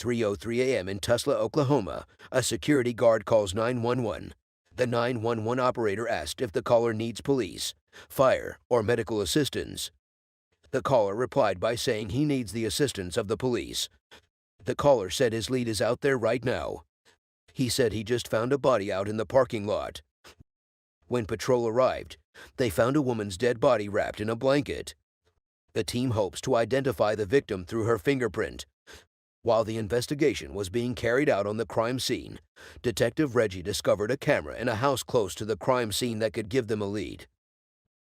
3:03 a.m. in Tulsa, Oklahoma, a security guard calls 911. The 911 operator asked if the caller needs police, fire, or medical assistance. The caller replied by saying he needs the assistance of the police. The caller said his lead is out there right now. He said he just found a body out in the parking lot. When patrol arrived, they found a woman's dead body wrapped in a blanket. The team hopes to identify the victim through her fingerprint. While the investigation was being carried out on the crime scene, Detective Reggie discovered a camera in a house close to the crime scene that could give them a lead.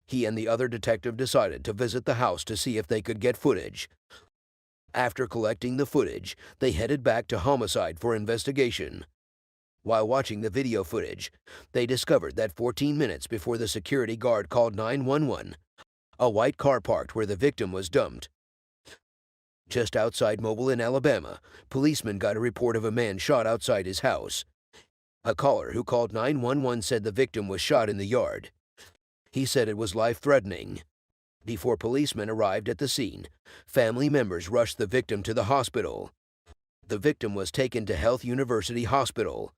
He and the other detective decided to visit the house to see if they could get footage. After collecting the footage, they headed back to homicide for investigation. While watching the video footage, they discovered that 14 minutes before the security guard called 911, a white car parked where the victim was dumped. Just outside Mobile in Alabama, policemen got a report of a man shot outside his house. A caller who called 911 said the victim was shot in the yard. He said it was life-threatening. Before policemen arrived at the scene, family members rushed the victim to the hospital. The victim was taken to Health University Hospital.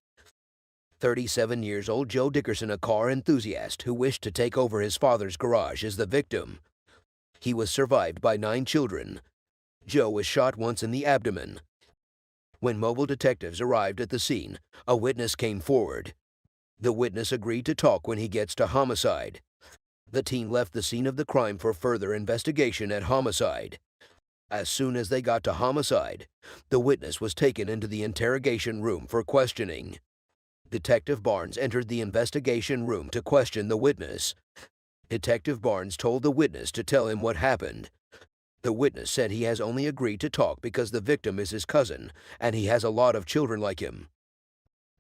37 years old Joe Dickerson, a car enthusiast who wished to take over his father's garage, is the victim. He was survived by 9 children. Joe was shot once in the abdomen. When mobile detectives arrived at the scene, a witness came forward. The witness agreed to talk when he gets to homicide. The team left the scene of the crime for further investigation at homicide. As soon as they got to homicide, the witness was taken into the interrogation room for questioning. Detective Barnes entered the investigation room to question the witness. Detective Barnes told the witness to tell him what happened. The witness said he has only agreed to talk because the victim is his cousin, and he has a lot of children like him.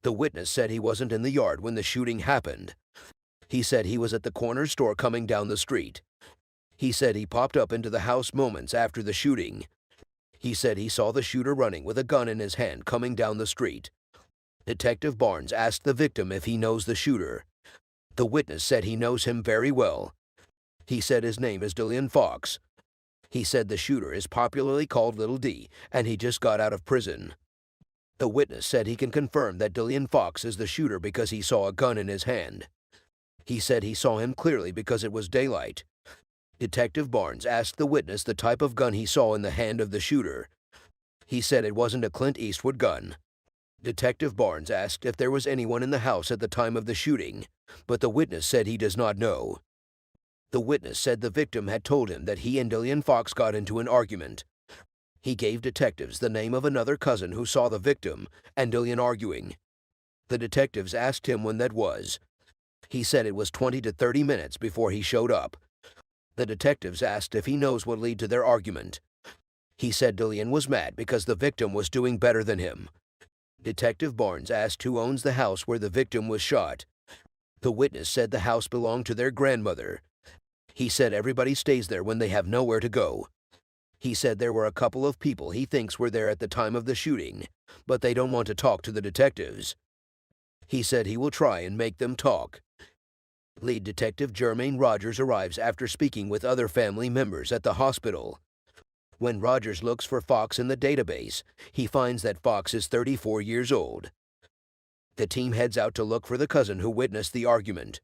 The witness said he wasn't in the yard when the shooting happened. He said he was at the corner store coming down the street. He said he popped up into the house moments after the shooting. He said he saw the shooter running with a gun in his hand coming down the street. Detective Barnes asked the victim if he knows the shooter. The witness said he knows him very well. He said his name is Dillion Fox. He said the shooter is popularly called Little D, and he just got out of prison. The witness said he can confirm that Dillion Fox is the shooter because he saw a gun in his hand. He said he saw him clearly because it was daylight. Detective Barnes asked the witness the type of gun he saw in the hand of the shooter. He said it wasn't a Clint Eastwood gun. Detective Barnes asked if there was anyone in the house at the time of the shooting, but the witness said he does not know. The witness said the victim had told him that he and Dillion Fox got into an argument. He gave detectives the name of another cousin who saw the victim and Dillion arguing. The detectives asked him when that was. He said it was 20 to 30 minutes before he showed up. The detectives asked if he knows what led to their argument. He said Dillion was mad because the victim was doing better than him. Detective Barnes asked who owns the house where the victim was shot. The witness said the house belonged to their grandmother. He said everybody stays there when they have nowhere to go. He said there were a couple of people he thinks were there at the time of the shooting, but they don't want to talk to the detectives. He said he will try and make them talk. Lead Detective Jermaine Rogers arrives after speaking with other family members at the hospital. When Rogers looks for Fox in the database, he finds that Fox is 34 years old. The team heads out to look for the cousin who witnessed the argument.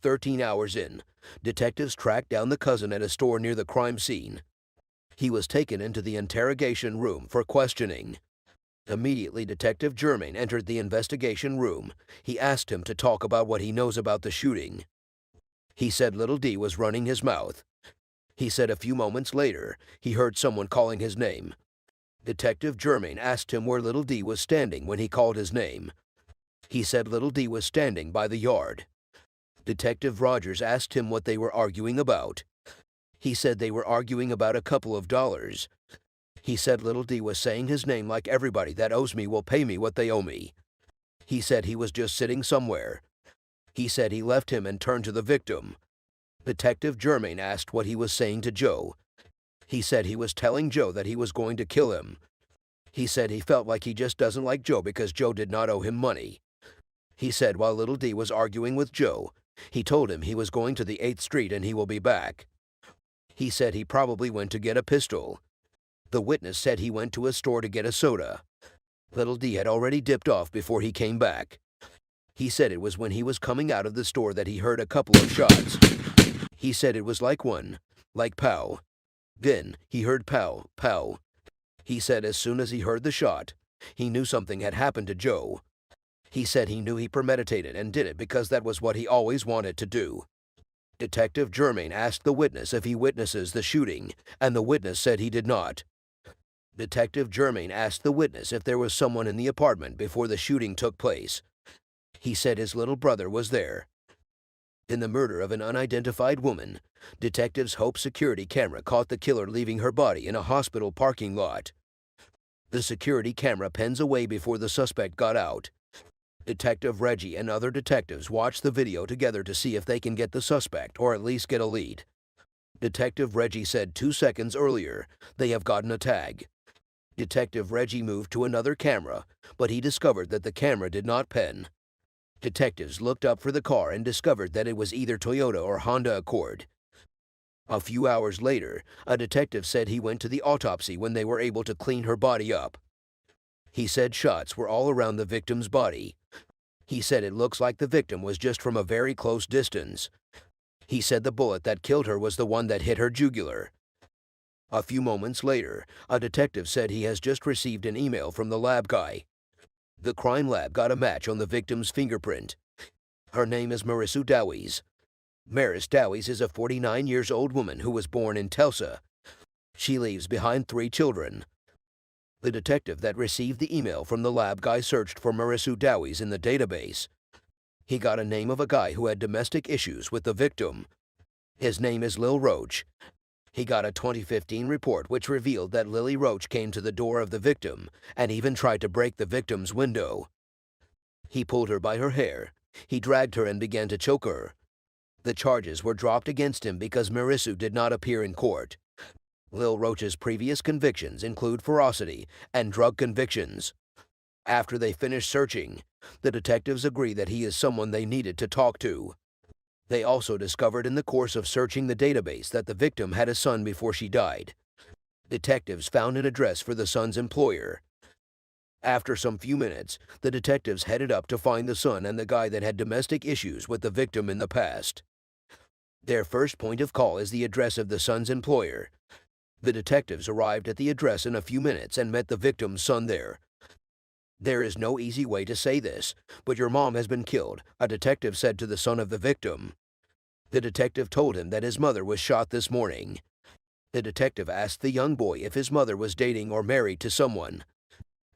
13 hours in, detectives track down the cousin at a store near the crime scene. He was taken into the interrogation room for questioning. Immediately, Detective Jermaine entered the investigation room. He asked him to talk about what he knows about the shooting. He said Little D was running his mouth. He said a few moments later, he heard someone calling his name. Detective Jermaine asked him where Little D was standing when he called his name. He said Little D was standing by the yard. Detective Rogers asked him what they were arguing about. He said they were arguing about a couple of dollars. He said Little D was saying his name like everybody that owes me will pay me what they owe me. He said he was just sitting somewhere. He said he left him and turned to the victim. Detective Jermaine asked what he was saying to Joe. He said he was telling Joe that he was going to kill him. He said he felt like he just doesn't like Joe because Joe did not owe him money. He said while Little D was arguing with Joe, he told him he was going to the 8th Street and he will be back. He said he probably went to get a pistol. The witness said he went to a store to get a soda. Little D had already dipped off before he came back. He said it was when he was coming out of the store that he heard a couple of shots. He said it was like pow. Then he heard pow, pow. He said as soon as he heard the shot, he knew something had happened to Joe. He said he knew he premeditated and did it because that was what he always wanted to do. Detective Germain asked the witness if he witnesses the shooting, and the witness said he did not. Detective Germain asked the witness if there was someone in the apartment before the shooting took place. He said his little brother was there. In the murder of an unidentified woman, detectives hope security camera caught the killer leaving her body in a hospital parking lot. The security camera pens away before the suspect got out. Detective Reggie and other detectives watched the video together to see if they can get the suspect or at least get a lead. Detective Reggie said 2 seconds earlier they have gotten a tag. Detective Reggie moved to another camera, but he discovered that the camera did not pen. Detectives looked up for the car and discovered that it was either Toyota or Honda Accord. A few hours later, a detective said he went to the autopsy when they were able to clean her body up. He said shots were all around the victim's body. He said it looks like the victim was just from a very close distance. He said the bullet that killed her was the one that hit her jugular. A few moments later, a detective said he has just received an email from the lab guy. The crime lab got a match on the victim's fingerprint. Her name is Marisu Dowies. Maris Dowies is a 49-year-old woman who was born in Tulsa. She leaves behind 3 children. The detective that received the email from the lab guy searched for Marisu Dowies in the database. He got a name of a guy who had domestic issues with the victim. His name is Lil Roach. He got a 2015 report which revealed that Lily Roach came to the door of the victim and even tried to break the victim's window. He pulled her by her hair. He dragged her and began to choke her. The charges were dropped against him because Marisu did not appear in court. Lil Roach's previous convictions include ferocity and drug convictions. After they finished searching, the detectives agreed that he is someone they needed to talk to. They also discovered in the course of searching the database that the victim had a son before she died. Detectives found an address for the son's employer. After some few minutes, the detectives headed up to find the son and the guy that had domestic issues with the victim in the past. Their first point of call is the address of the son's employer. The detectives arrived at the address in a few minutes and met the victim's son there. There is no easy way to say this, but your mom has been killed, a detective said to the son of the victim. The detective told him that his mother was shot this morning. The detective asked the young boy if his mother was dating or married to someone.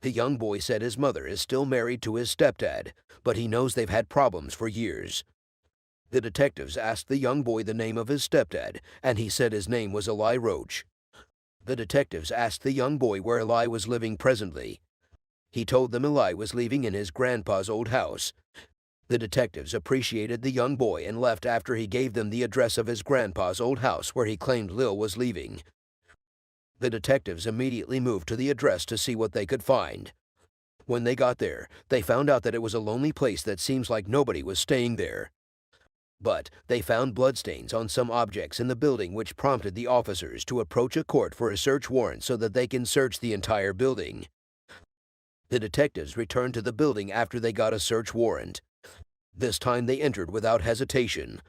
The young boy said his mother is still married to his stepdad, but he knows they've had problems for years. The detectives asked the young boy the name of his stepdad, and he said his name was Eli Roach. The detectives asked the young boy where Eli was living presently. He told them Eli was living in his grandpa's old house. The detectives appreciated the young boy and left after he gave them the address of his grandpa's old house where he claimed Lil was leaving. The detectives immediately moved to the address to see what they could find. When they got there, they found out that it was a lonely place that seems like nobody was staying there. But they found bloodstains on some objects in the building which prompted the officers to approach a court for a search warrant so that they can search the entire building. The detectives returned to the building after they got a search warrant. This time they entered without hesitation.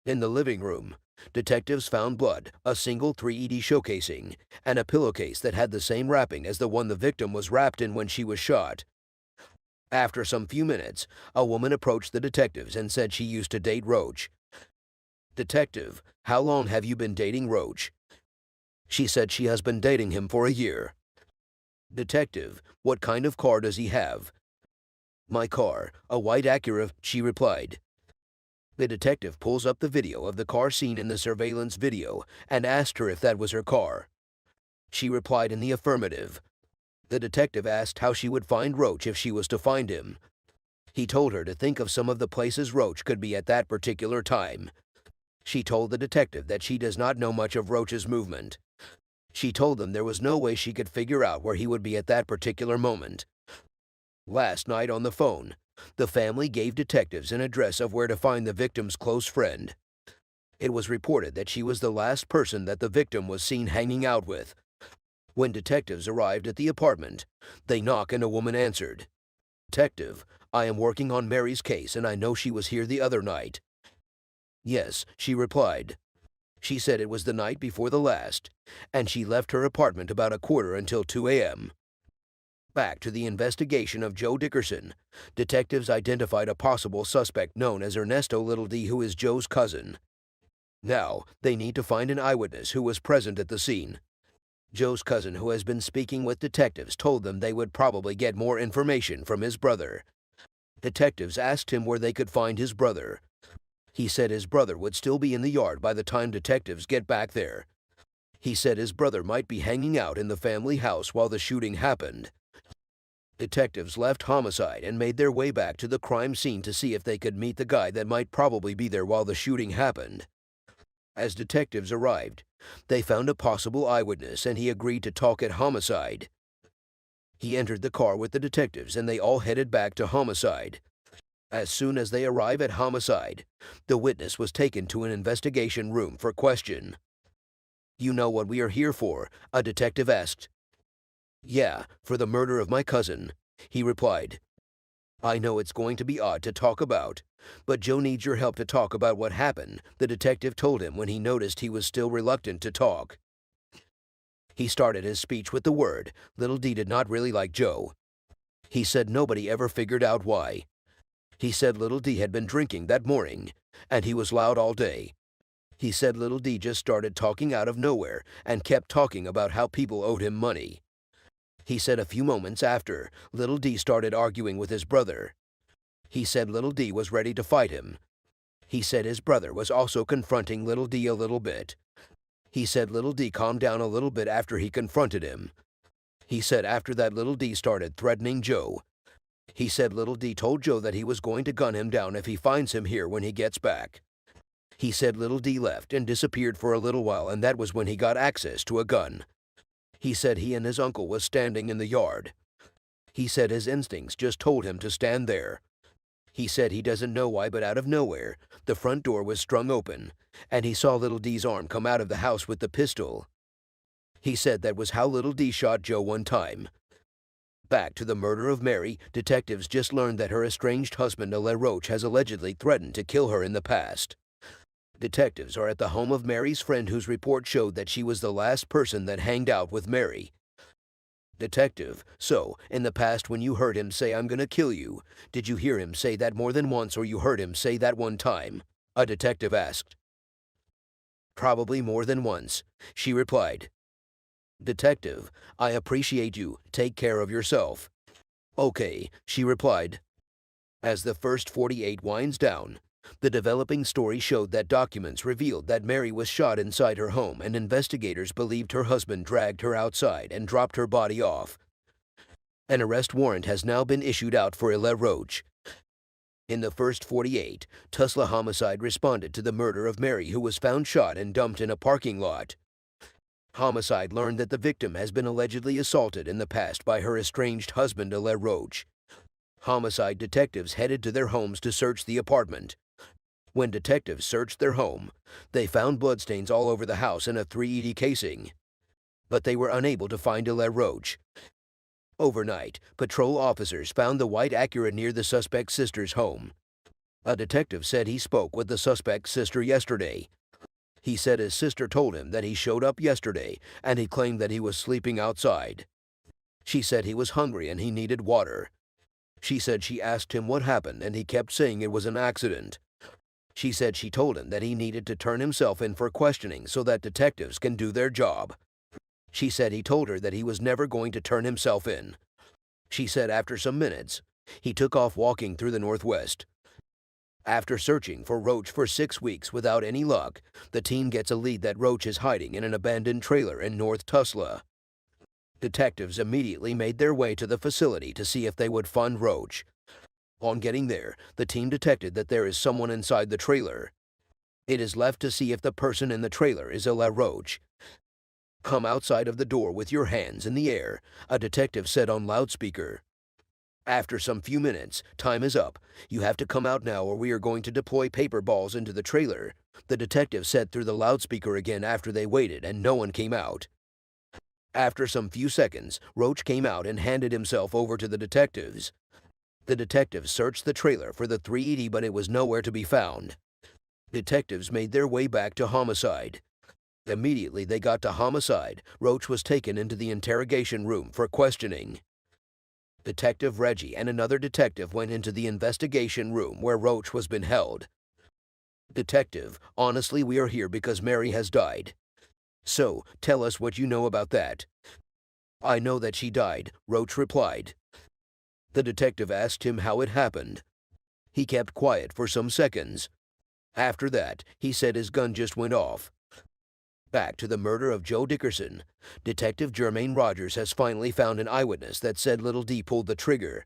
In the living room, detectives found blood, a single 3D showcasing, and a pillowcase that had the same wrapping as the one the victim was wrapped in when she was shot. After some few minutes, a woman approached the detectives and said she used to date Roach. Detective, how long have you been dating Roach? She said she has been dating him for a year. Detective, what kind of car does he have? My car, a white Acura, she replied. The detective pulls up the video of the car seen in the surveillance video and asked her if that was her car. She replied in the affirmative. The detective asked how she would find Roach if she was to find him. He told her to think of some of the places Roach could be at that particular time. She told the detective that she does not know much of Roach's movement. She told them there was no way she could figure out where he would be at that particular moment. Last night on the phone, the family gave detectives an address of where to find the victim's close friend. It was reported that she was the last person that the victim was seen hanging out with. When detectives arrived at the apartment, they knocked and a woman answered. "Detective, I am working on Mary's case and I know she was here the other night." "Yes," she replied. She said it was the night before the last, and she left her apartment about a quarter until 2 a.m. Back to the investigation of Joe Dickerson, detectives identified a possible suspect known as Ernesto Little D, who is Joe's cousin. Now, they need to find an eyewitness who was present at the scene. Joe's cousin, who has been speaking with detectives, told them they would probably get more information from his brother. Detectives asked him where they could find his brother. He said his brother would still be in the yard by the time detectives get back there. He said his brother might be hanging out in the family house while the shooting happened. Detectives left homicide and made their way back to the crime scene to see if they could meet the guy that might probably be there while the shooting happened. As detectives arrived, they found a possible eyewitness and he agreed to talk at homicide. He entered the car with the detectives and they all headed back to homicide. As soon as they arrive at homicide, the witness was taken to an investigation room for question. "You know what we are here for?" a detective asked. "Yeah, for the murder of my cousin," he replied. "I know it's going to be odd to talk about, but Joe needs your help to talk about what happened," the detective told him when he noticed he was still reluctant to talk. He started his speech with the word. Little D did not really like Joe. He said nobody ever figured out why. He said Little D had been drinking that morning, and he was loud all day. He said Little D just started talking out of nowhere and kept talking about how people owed him money. He said a few moments after, Little D started arguing with his brother. He said Little D was ready to fight him. He said his brother was also confronting Little D a little bit. He said Little D calmed down a little bit after he confronted him. He said after that Little D started threatening Joe. He said Little D told Joe that he was going to gun him down if he finds him here when he gets back. He said Little D left and disappeared for a little while and that was when he got access to a gun. He said he and his uncle was standing in the yard. He said his instincts just told him to stand there. He said he doesn't know why, but out of nowhere, the front door was sprung open, and he saw Little D's arm come out of the house with the pistol. He said that was how Little D shot Joe one time. Back to the murder of Mary, detectives just learned that her estranged husband, Alain Roach, has allegedly threatened to kill her in the past. Detectives are at the home of Mary's friend whose report showed that she was the last person that hanged out with Mary. Detective, so, in the past when you heard him say, "I'm gonna kill you," did you hear him say that more than once or you heard him say that one time? A detective asked. "Probably more than once," she replied. Detective, I appreciate you. Take care of yourself. Okay, she replied. As the first 48 winds down, the developing story showed that documents revealed that Mary was shot inside her home and investigators believed her husband dragged her outside and dropped her body off. An arrest warrant has now been issued out for Alain Roach. In the first 48, Tulsa Homicide responded to the murder of Mary, who was found shot and dumped in a parking lot. Homicide learned that the victim has been allegedly assaulted in the past by her estranged husband, Alain Roach. Homicide detectives headed to their homes to search the apartment. When detectives searched their home, they found bloodstains all over the house and a .380 casing. But they were unable to find Alain Roach. Overnight, patrol officers found the white Acura near the suspect's sister's home. A detective said he spoke with the suspect's sister yesterday. He said his sister told him that he showed up yesterday and he claimed that he was sleeping outside. She said he was hungry and he needed water. She said she asked him what happened and he kept saying it was an accident. She said she told him that he needed to turn himself in for questioning so that detectives can do their job. She said he told her that he was never going to turn himself in. She said after some minutes, he took off walking through the Northwest. After searching for Roach for 6 weeks without any luck, the team gets a lead that Roach is hiding in an abandoned trailer in North Tulsa. Detectives immediately made their way to the facility to see if they would find Roach. On getting there, the team detected that there is someone inside the trailer. It is left to see if the person in the trailer is Alain Roach. "Come outside of the door with your hands in the air," a detective said on loudspeaker. After some few minutes, "Time is up. You have to come out now or we are going to deploy paper balls into the trailer," the detective said through the loudspeaker again after they waited and no one came out. After some few seconds, Roach came out and handed himself over to the detectives. The detectives searched the trailer for the 380, but it was nowhere to be found. Detectives made their way back to Homicide. Immediately they got to Homicide, Roach was taken into the interrogation room for questioning. Detective Reggie and another detective went into the investigation room where Roach was been held. Detective, honestly, we are here because Mary has died. So, tell us what you know about that. I know that she died, Roach replied. The detective asked him how it happened. He kept quiet for some seconds. After that, he said his gun just went off. Back to the murder of Joe Dickerson. Detective Jermaine Rogers has finally found an eyewitness that said Little D pulled the trigger.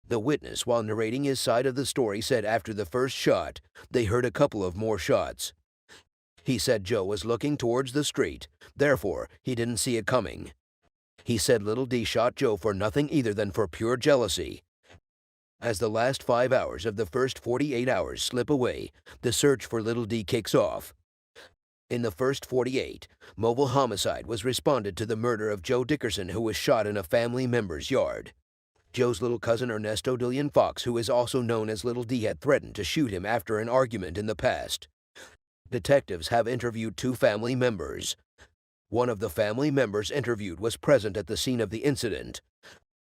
The witness, while narrating his side of the story, said after the first shot, they heard a couple of more shots. He said Joe was looking towards the street, therefore he didn't see it coming. He said Little D shot Joe for nothing either than for pure jealousy. As the last 5 hours of the first 48 hours slip away, the search for Little D kicks off. In the first 48, mobile homicide was responded to the murder of Joe Dickerson, who was shot in a family member's yard. Joe's little cousin Ernesto Dillion Fox, who is also known as Little D, had threatened to shoot him after an argument in the past. Detectives have interviewed 2 family members. One of the family members interviewed was present at the scene of the incident.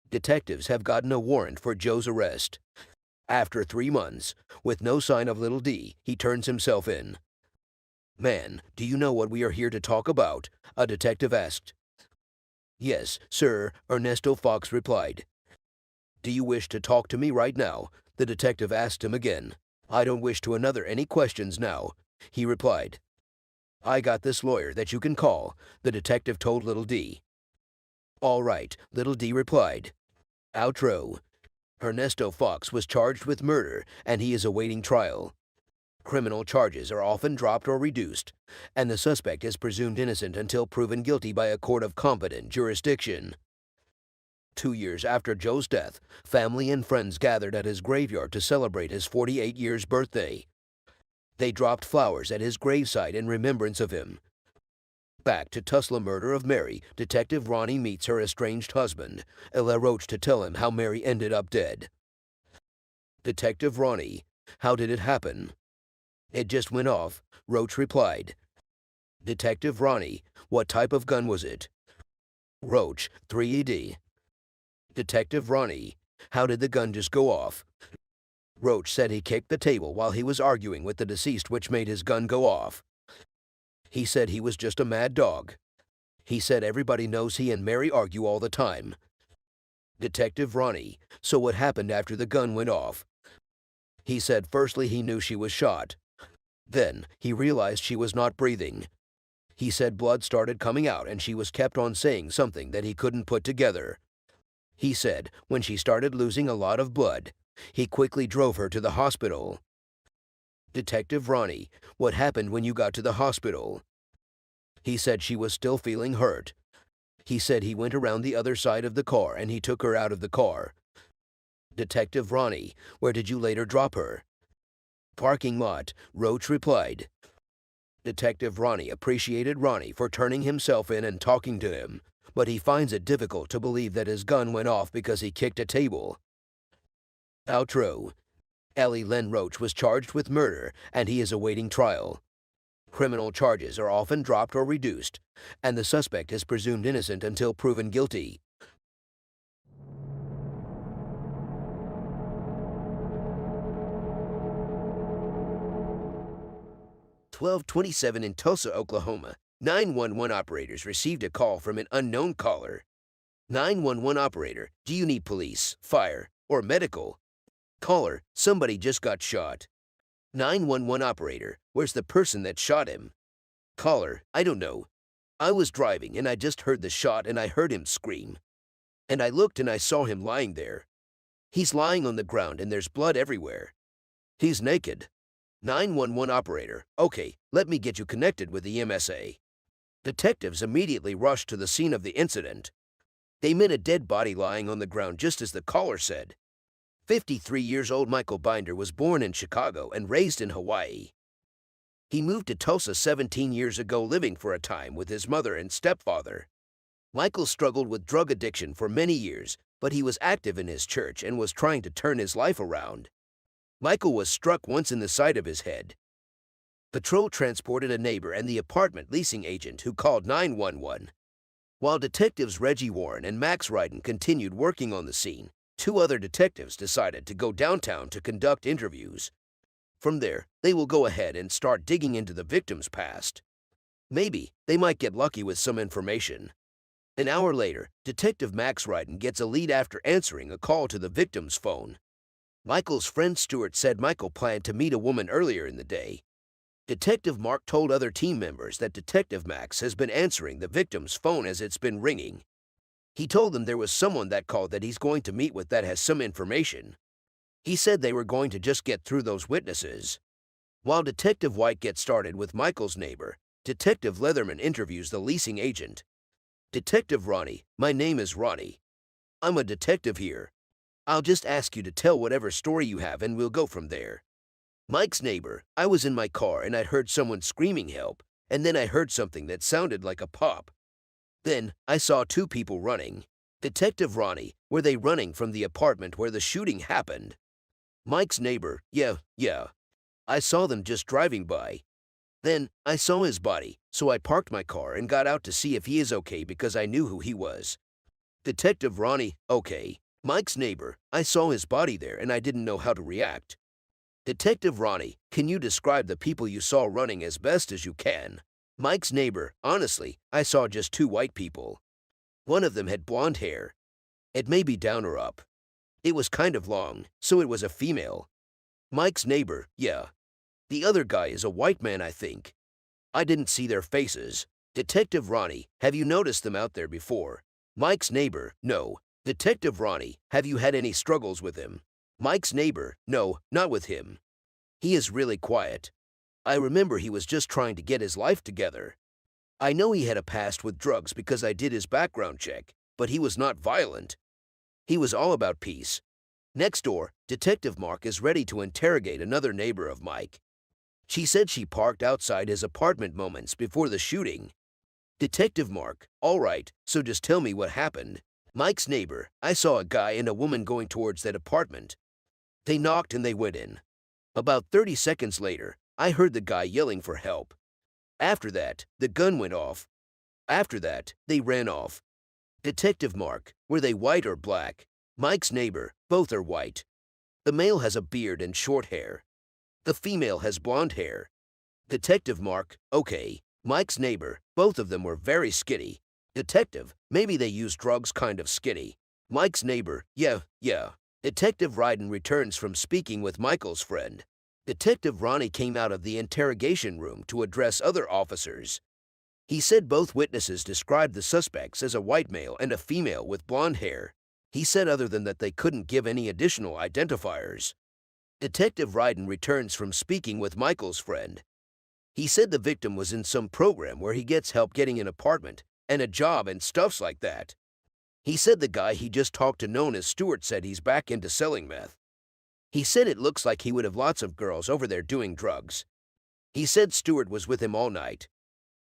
Detectives have gotten a warrant for Joe's arrest. After 3 months, with no sign of Little D, he turns himself in. "Man, do you know what we are here to talk about?" a detective asked. "Yes, sir," Ernesto Fox replied. "Do you wish to talk to me right now?" the detective asked him again. "I don't wish to another any questions now," he replied. "I got this lawyer that you can call," the detective told Little D. "All right," Little D replied. Outro. Ernesto Fox was charged with murder, and he is awaiting trial. Criminal charges are often dropped or reduced, and the suspect is presumed innocent until proven guilty by a court of competent jurisdiction. 2 years after Joe's death, family and friends gathered at his graveyard to celebrate his 48 years birthday. They dropped flowers at his gravesite in remembrance of him. Back to Tulsa murder of Mary, Detective Ronnie meets her estranged husband, Ella Roach, to tell him how Mary ended up dead. Detective Ronnie: "How did it happen?" "It just went off," Roach replied. Detective Ronnie: "What type of gun was it?" Roach: "380. Detective Ronnie: "How did the gun just go off?" Roach said he kicked the table while he was arguing with the deceased, which made his gun go off. He said he was just a mad dog. He said everybody knows he and Mary argue all the time. Detective Ronnie: "So what happened after the gun went off?" He said firstly he knew she was shot. Then he realized she was not breathing. He said blood started coming out and she was kept on saying something that he couldn't put together. He said when she started losing a lot of blood, he quickly drove her to the hospital. Detective Ronnie: "What happened when you got to the hospital?" He said she was still feeling hurt. He said he went around the other side of the car and he took her out of the car. Detective Ronnie: "Where did you later drop her?" "Parking lot," Roach replied. Detective Ronnie appreciated Ronnie for turning himself in and talking to him, but he finds it difficult to believe that his gun went off because he kicked a table. Outro. Ellie Len Roach was charged with murder, and he is awaiting trial. Criminal charges are often dropped or reduced, and the suspect is presumed innocent until proven guilty. 12:27 in Tulsa, Oklahoma. 911 operators received a call from an unknown caller. 911 operator: "Do you need police, fire, or medical?" Caller: "Somebody just got shot." 911 operator: "Where's the person that shot him?" Caller: "I don't know. I was driving and I just heard the shot and I heard him scream. And I looked and I saw him lying there. He's lying on the ground and there's blood everywhere. He's naked." 911 operator: "Okay, let me get you connected with the MSA." Detectives immediately rushed to the scene of the incident. They met a dead body lying on the ground just as the caller said. 53 years old Michael Binder was born in Chicago and raised in Hawaii. He moved to Tulsa 17 years ago, living for a time with his mother and stepfather. Michael struggled with drug addiction for many years, but he was active in his church and was trying to turn his life around. Michael was struck once in the side of his head. Patrol transported a neighbor and the apartment leasing agent who called 911. While detectives Reggie Warren and Max Ryden continued working on the scene, two other detectives decided to go downtown to conduct interviews. From there, they will go ahead and start digging into the victim's past. Maybe they might get lucky with some information. An hour later, Detective Max Ryden gets a lead after answering a call to the victim's phone. Michael's friend Stuart said Michael planned to meet a woman earlier in the day. Detective Mark told other team members that Detective Max has been answering the victim's phone as it's been ringing. He told them there was someone that called that he's going to meet with that has some information. He said they were going to just get through those witnesses. While Detective White gets started with Michael's neighbor, Detective Leatherman interviews the leasing agent. Detective Ronnie, my name is Ronnie. I'm a detective here. I'll just ask you to tell whatever story you have and we'll go from there. Mike's neighbor, I was in my car and I'd heard someone screaming help, and then I heard something that sounded like a pop. Then I saw two people running. Detective Ronnie, were they running from the apartment where the shooting happened? Mike's neighbor, yeah. I saw them just driving by. Then I saw his body, so I parked my car and got out to see if he is okay because I knew who he was. Detective Ronnie, okay. Mike's neighbor, I saw his body there and I didn't know how to react. Detective Ronnie, can you describe the people you saw running as best as you can? Mike's neighbor, honestly, I saw just two white people. One of them had blonde hair. It may be down or up. It was kind of long, so it was a female. Mike's neighbor, yeah. The other guy is a white man, I think. I didn't see their faces. Detective Ronnie, have you noticed them out there before? Mike's neighbor, no. Detective Ronnie, have you had any struggles with him? Mike's neighbor, no, not with him. He is really quiet. I remember he was just trying to get his life together. I know he had a past with drugs because I did his background check, but he was not violent. He was all about peace. Next door, Detective Mark is ready to interrogate another neighbor of Mike. She said she parked outside his apartment moments before the shooting. Detective Mark, all right, so just tell me what happened. Mike's neighbor, I saw a guy and a woman going towards that apartment. They knocked and they went in. About 30 seconds later, I heard the guy yelling for help. After that, the gun went off. After that, they ran off. Detective Mark, were they white or black? Mike's neighbor, both are white. The male has a beard and short hair. The female has blonde hair. Detective Mark, okay. Mike's neighbor, both of them were very skinny. Detective, maybe they used drugs kind of skinny. Mike's neighbor, yeah. Detective Ryden returns from speaking with Michael's friend. Detective Ronnie came out of the interrogation room to address other officers. He said both witnesses described the suspects as a white male and a female with blonde hair. He said other than that they couldn't give any additional identifiers. Detective Ryden returns from speaking with Michael's friend. He said the victim was in some program where he gets help getting an apartment and a job and stuffs like that. He said the guy he just talked to known as Stuart said he's back into selling meth. He said it looks like he would have lots of girls over there doing drugs. He said Stuart was with him all night.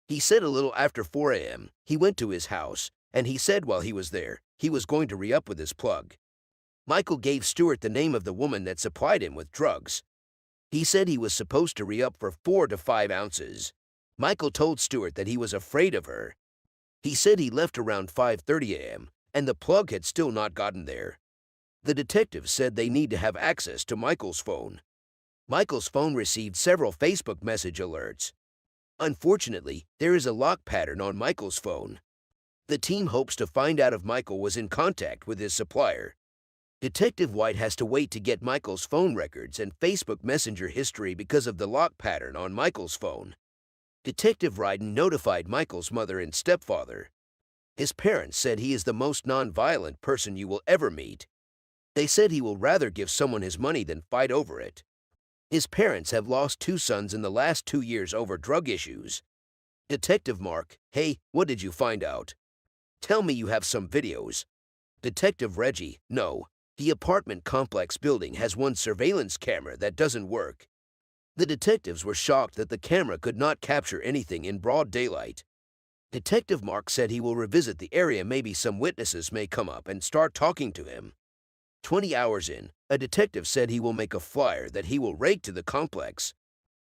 He said a little after 4 a.m., he went to his house, and he said while he was there, he was going to re-up with his plug. Michael gave Stuart the name of the woman that supplied him with drugs. He said he was supposed to re-up for 4 to 5 ounces. Michael told Stuart that he was afraid of her. He said he left around 5:30 a.m., and the plug had still not gotten there. The detectives said they need to have access to Michael's phone. Michael's phone received several Facebook message alerts. Unfortunately, there is a lock pattern on Michael's phone. The team hopes to find out if Michael was in contact with his supplier. Detective White has to wait to get Michael's phone records and Facebook Messenger history because of the lock pattern on Michael's phone. Detective Ryden notified Michael's mother and stepfather. His parents said he is the most non-violent person you will ever meet. They said he will rather give someone his money than fight over it. His parents have lost 2 sons in the last 2 years over drug issues. Detective Mark, hey, what did you find out? Tell me you have some videos. Detective Reggie, no. The apartment complex building has one surveillance camera that doesn't work. The detectives were shocked that the camera could not capture anything in broad daylight. Detective Mark said he will revisit the area. Maybe some witnesses may come up and start talking to him. 20 hours in, a detective said he will make a flyer that he will rake to the complex.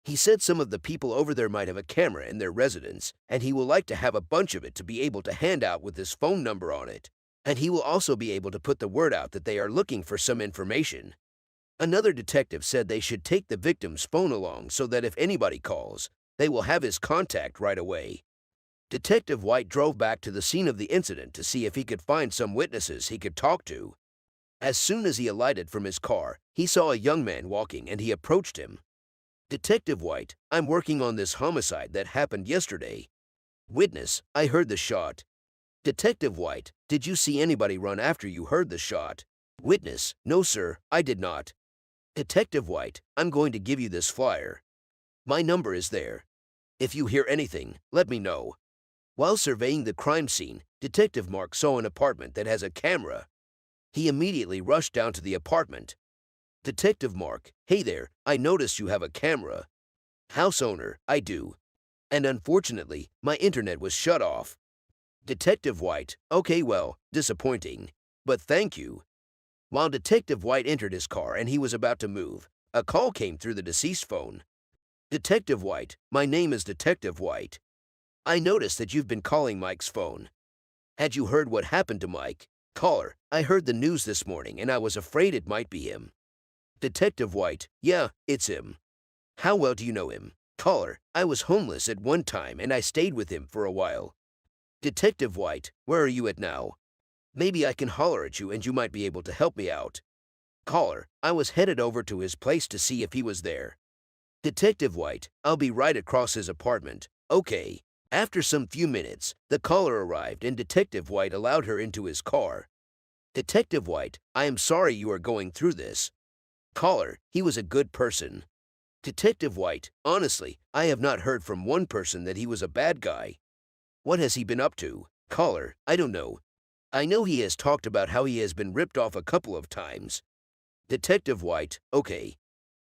He said some of the people over there might have a camera in their residence, and he will like to have a bunch of it to be able to hand out with his phone number on it. And he will also be able to put the word out that they are looking for some information. Another detective said they should take the victim's phone along so that if anybody calls, they will have his contact right away. Detective White drove back to the scene of the incident to see if he could find some witnesses he could talk to. As soon as he alighted from his car, he saw a young man walking and he approached him. Detective White, I'm working on this homicide that happened yesterday. Witness, I heard the shot. Detective White, did you see anybody run after you heard the shot? Witness, no sir, I did not. Detective White, I'm going to give you this flyer. My number is there. If you hear anything, let me know. While surveying the crime scene, Detective Mark saw an apartment that has a camera. He immediately rushed down to the apartment. Detective Mark, hey there, I noticed you have a camera. House owner, I do. And unfortunately, my internet was shut off. Detective White, okay well, disappointing. But thank you. While Detective White entered his car and he was about to move, a call came through the deceased phone. Detective White, my name is Detective White. I noticed that you've been calling Mike's phone. Had you heard what happened to Mike? Caller, I heard the news this morning and I was afraid it might be him. Detective White, yeah, it's him. How well do you know him? Caller, I was homeless at one time and I stayed with him for a while. Detective White, where are you at now? Maybe I can holler at you and you might be able to help me out. Caller, I was headed over to his place to see if he was there. Detective White, I'll be right across his apartment. Okay. After some few minutes, the caller arrived and Detective White allowed her into his car. Detective White, I am sorry you are going through this. Caller, he was a good person. Detective White, honestly, I have not heard from one person that he was a bad guy. What has he been up to? Caller, I don't know. I know he has talked about how he has been ripped off a couple of times. Detective White, okay.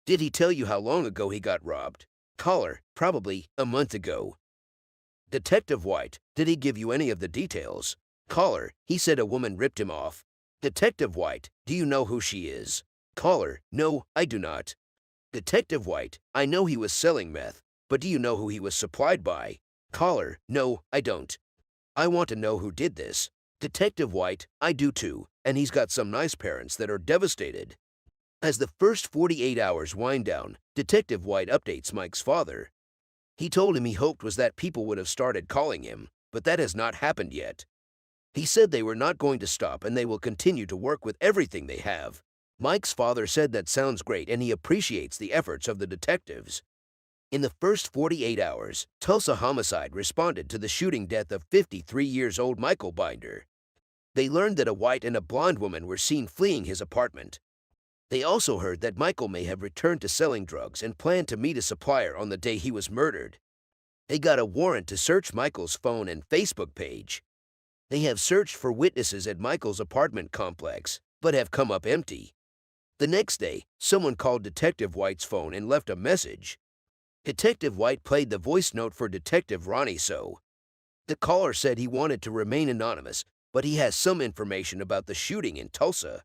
Did he tell you how long ago he got robbed? Caller, probably a month ago. Detective White, did he give you any of the details? Caller, he said a woman ripped him off. Detective White, do you know who she is? Caller, no, I do not. Detective White, I know he was selling meth, but do you know who he was supplied by? Caller, no, I don't. I want to know who did this. Detective White, I do too, and he's got some nice parents that are devastated. As the first 48 hours wind down, Detective White updates Mike's father. He told him he hoped was that people would have started calling him, but that has not happened yet. He said they were not going to stop and they will continue to work with everything they have. Mike's father said that sounds great and he appreciates the efforts of the detectives. In the first 48 hours, Tulsa Homicide responded to the shooting death of 53 years old Michael Binder. They learned that a white and a blonde woman were seen fleeing his apartment. They also heard that Michael may have returned to selling drugs and planned to meet a supplier on the day he was murdered. They got a warrant to search Michael's phone and Facebook page. They have searched for witnesses at Michael's apartment complex, but have come up empty. The next day, someone called Detective White's phone and left a message. Detective White played the voice note for Detective Ronnie so. The caller said he wanted to remain anonymous, but he has some information about the shooting in Tulsa.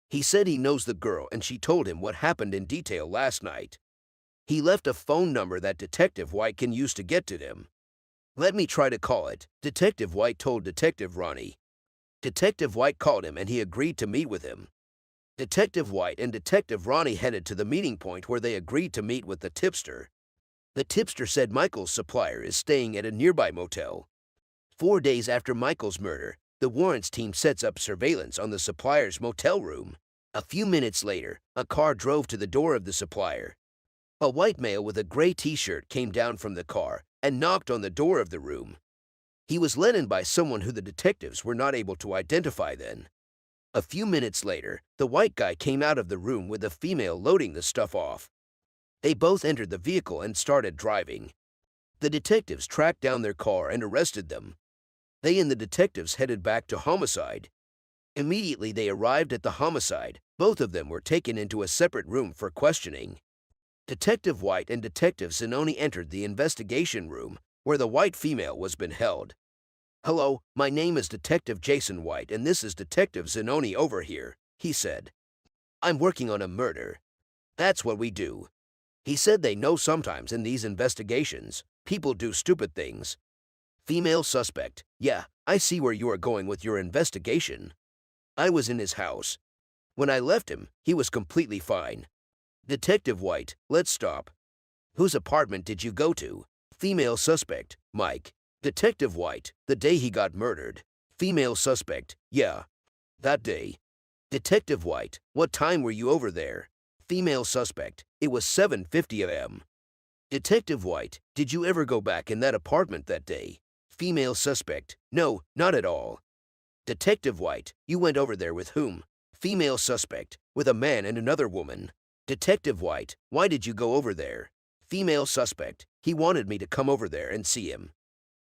He said he knows the girl and she told him what happened in detail last night. He left a phone number that Detective White can use to get to them. Let me try to call it, Detective White told Detective Ronnie. Detective White called him and he agreed to meet with him. Detective White and Detective Ronnie headed to the meeting point where they agreed to meet with the tipster. The tipster said Michael's supplier is staying at a nearby motel. 4 days after Michael's murder, the warrants team sets up surveillance on the supplier's motel room. A few minutes later, a car drove to the door of the supplier. A white male with a gray t-shirt came down from the car and knocked on the door of the room. He was let in by someone who the detectives were not able to identify then. A few minutes later, the white guy came out of the room with a female loading the stuff off. They both entered the vehicle and started driving. The detectives tracked down their car and arrested them. They and the detectives headed back to homicide. Immediately they arrived at the homicide. Both of them were taken into a separate room for questioning. Detective White and Detective Zanoni entered the investigation room. where the white female was been held. "Hello, my name is Detective Jason White, and this is Detective Zanoni over here," he said. "I'm working on a murder. That's what we do." He said they know sometimes in these investigations, people do stupid things. Female suspect. "Yeah, I see where you are going with your investigation. I was in his house. When I left him, he was completely fine." Detective White. "Let's stop. Whose apartment did you go to?" Female suspect. "Mike." Detective White. "The day he got murdered." Female suspect. "Yeah, that day." Detective White. "What time were you over there?" Female suspect. "It was 7:50 a.m." Detective White. "Did you ever go back in that apartment that day?" Female suspect. "No, not at all." Detective White. "You went over there with whom?" Female suspect. "With a man and another woman." Detective White. "Why did you go over there?" Female suspect. "He wanted me to come over there and see him."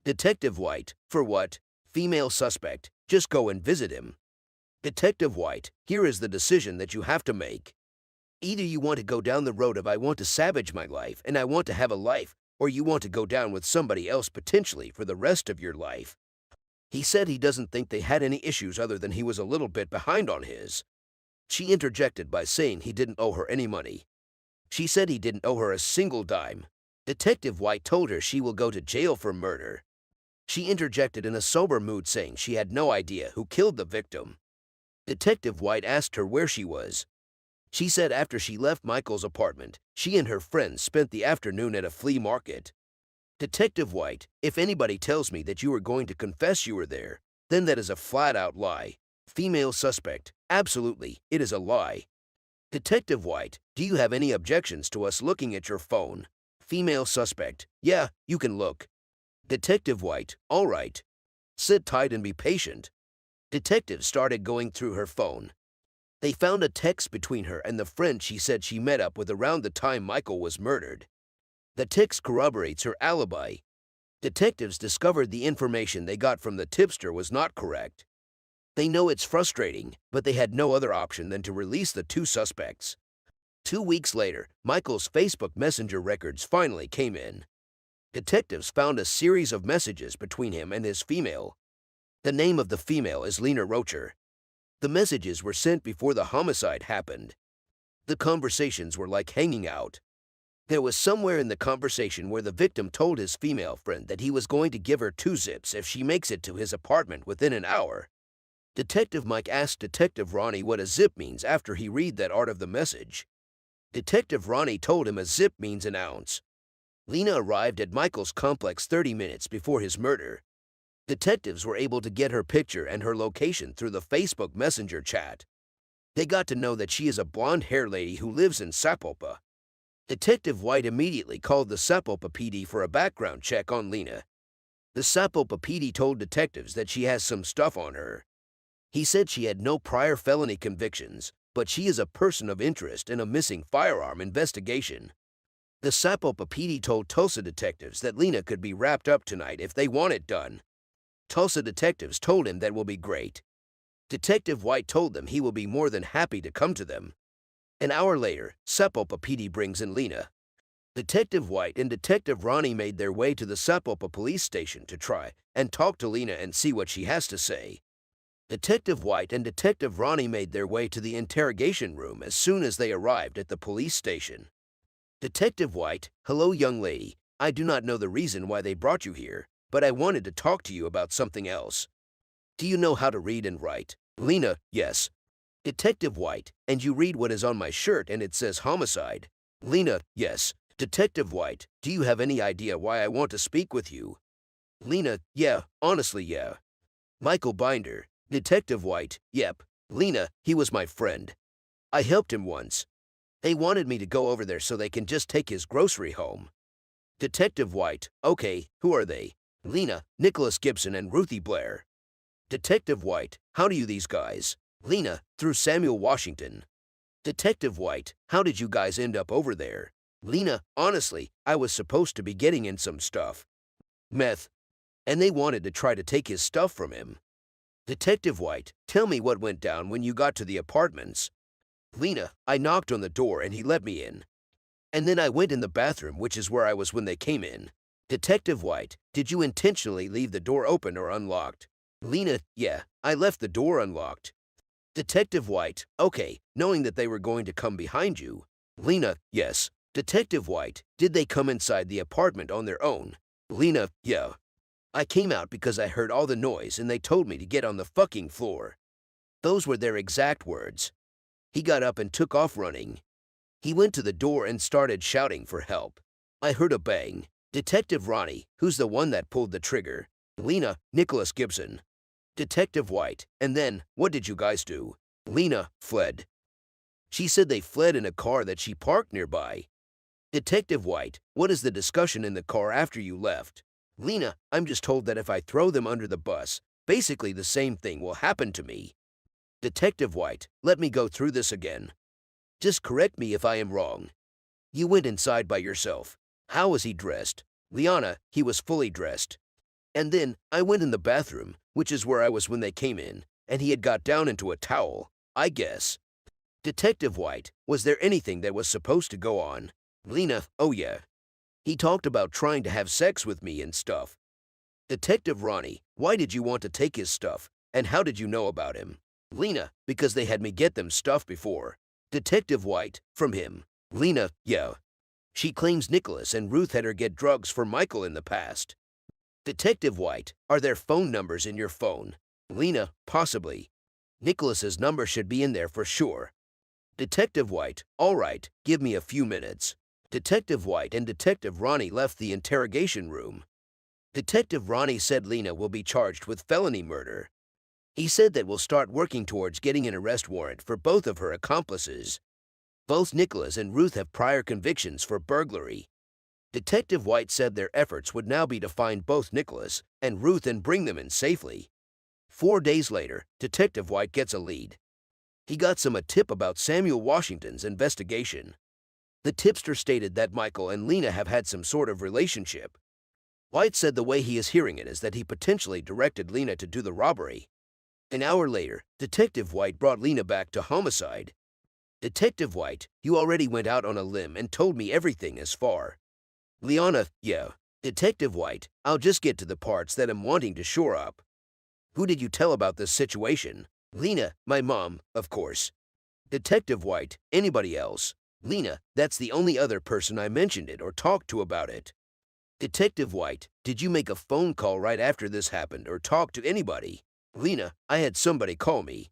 Detective White. "For what?" Female suspect. "Just go and visit him." Detective White. "Here is the decision that you have to make. Either you want to go down the road of I want to savage my life and I want to have a life, or you want to go down with somebody else potentially for the rest of your life." He said he doesn't think they had any issues other than he was a little bit behind on his. She interjected by saying he didn't owe her any money. She said he didn't owe her a single dime. Detective White told her she will go to jail for murder. She interjected in a sober mood saying she had no idea who killed the victim. Detective White asked her where she was. She said after she left Michael's apartment, she and her friends spent the afternoon at a flea market. Detective White. "If anybody tells me that you are going to confess you were there, then that is a flat-out lie." Female suspect. "Absolutely, it is a lie." Detective White. "Do you have any objections to us looking at your phone?" Female suspect. "Yeah, you can look." Detective White. "All right. Sit tight and be patient." Detectives started going through her phone. They found a text between her and the friend she said she met up with around the time Michael was murdered. The text corroborates her alibi. Detectives discovered the information they got from the tipster was not correct. They know it's frustrating, but they had no other option than to release the two suspects. 2 weeks later, Michael's Facebook Messenger records finally came in. Detectives found a series of messages between him and his female. The name of the female is Lena Rocher. The messages were sent before the homicide happened. The conversations were like hanging out. There was somewhere in the conversation where the victim told his female friend that he was going to give her 2 zips if she makes it to his apartment within an hour. Detective Mike asked Detective Ronnie what a zip means after he read that part of the message. Detective Ronnie told him a zip means an ounce. Lena arrived at Michael's complex 30 minutes before his murder. Detectives were able to get her picture and her location through the Facebook Messenger chat. They got to know that she is a blonde-haired lady who lives in Sapulpa. Detective White immediately called the Sapulpa PD for a background check on Lena. The Sapulpa PD told detectives that she has some stuff on her. He said she had no prior felony convictions, but she is a person of interest in a missing firearm investigation. The Sapulpa PD told Tulsa detectives that Lena could be wrapped up tonight if they want it done. Tulsa detectives told him that will be great. Detective White told them he will be more than happy to come to them. An hour later, Sapulpa PD brings in Lena. Detective White and Detective Ronnie made their way to the Sapulpa police station to try and talk to Lena and see what she has to say. Detective White and Detective Ronnie made their way to the interrogation room as soon as they arrived at the police station. Detective White. "Hello, young lady. I do not know the reason why they brought you here, but I wanted to talk to you about something else. Do you know how to read and write?" Lena. "Yes." Detective White. "And you read what is on my shirt and it says homicide?" Lena. "Yes." Detective White. "Do you have any idea why I want to speak with you?" Lena. "Yeah, honestly, yeah." Michael Binder. Detective White. "Yep. Lena, he was my friend. I helped him once. They wanted me to go over there so they can just take his grocery home." Detective White. "Okay, who are they?" Lena. "Nicholas Gibson and Ruthie Blair." Detective White. "How do you these guys?" Lena. "Through Samuel Washington." Detective White. "How did you guys end up over there?" Lena. "Honestly, I was supposed to be getting in some stuff. Meth. And they wanted to try to take his stuff from him." Detective White. "Tell me what went down when you got to the apartments." Lena. "I knocked on the door and he let me in. And then I went in the bathroom, which is where I was when they came in. Detective White, did you intentionally leave the door open or unlocked? Lena, yeah, I left the door unlocked. Detective White, okay, knowing that they were going to come behind you. Lena, yes. Detective White, did they come inside the apartment on their own? Lena, yeah. I came out because I heard all the noise and they told me to get on the fucking floor. Those were their exact words. He got up and took off running. He went to the door and started shouting for help. I heard a bang. Detective Ronnie, who's the one that pulled the trigger? Lena, Nicholas Gibson. Detective White, and then, what did you guys do? Lena, fled. She said they fled in a car that she parked nearby. Detective White, what is the discussion in the car after you left? Lena, I'm just told that if I throw them under the bus, basically the same thing will happen to me. Detective White, let me go through this again. Just correct me if I am wrong. You went inside by yourself. How was he dressed? Liana, he was fully dressed. And then I went in the bathroom, which is where I was when they came in, and he had got down into a towel, I guess. Detective White, was there anything that was supposed to go on? Lena, oh yeah. He talked about trying to have sex with me and stuff. Detective Ronnie, why did you want to take his stuff, and how did you know about him? Lena, because they had me get them stuff before. Detective White, from him. Lena, yeah. She claims Nicholas and Ruth had her get drugs for Michael in the past. Detective White, are there phone numbers in your phone? Lena, possibly. Nicholas's number should be in there for sure. Detective White, all right, give me a few minutes. Detective White and Detective Ronnie left the interrogation room. Detective Ronnie said Lena will be charged with felony murder. He said that we'll start working towards getting an arrest warrant for both of her accomplices. Both Nicholas and Ruth have prior convictions for burglary. Detective White said their efforts would now be to find both Nicholas and Ruth and bring them in safely. 4 days later, Detective White gets a lead. He got a tip about Samuel Washington's investigation. The tipster stated that Michael and Lena have had some sort of relationship. White said the way he is hearing it is that he potentially directed Lena to do the robbery. An hour later, Detective White brought Lena back to homicide. Detective White, you already went out on a limb and told me everything as far. Liana, yeah. Detective White, I'll just get to the parts that I'm wanting to shore up. Who did you tell about this situation? Lena, my mom, of course. Detective White, anybody else? Lena, that's the only other person I mentioned it or talked to about it. Detective White, did you make a phone call right after this happened or talk to anybody? Lena, I had somebody call me.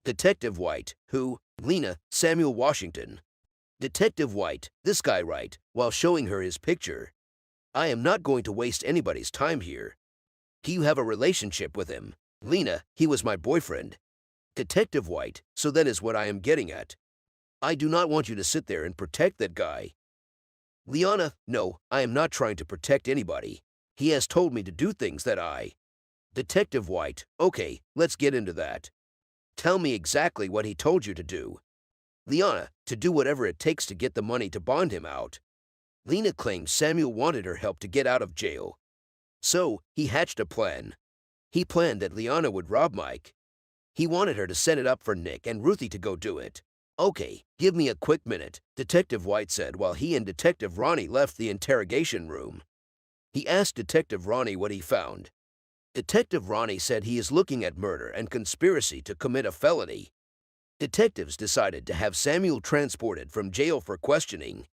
Detective White, who? Lena, Samuel Washington. Detective White, this guy right, while showing her his picture. I am not going to waste anybody's time here. Do you have a relationship with him? Lena, he was my boyfriend. Detective White, so that is what I am getting at. I do not want you to sit there and protect that guy. Liana, no, I am not trying to protect anybody. He has told me to do things that I... Detective White, okay, let's get into that. Tell me exactly what he told you to do. Liana, to do whatever it takes to get the money to bond him out. Lena claims Samuel wanted her help to get out of jail. So, he hatched a plan. He planned that Liana would rob Mike. He wanted her to set it up for Nick and Ruthie to go do it. Okay, give me a quick minute, Detective White said while he and Detective Ronnie left the interrogation room. He asked Detective Ronnie what he found. Detective Ronnie said he is looking at murder and conspiracy to commit a felony. Detectives decided to have Samuel transported from jail for questioning.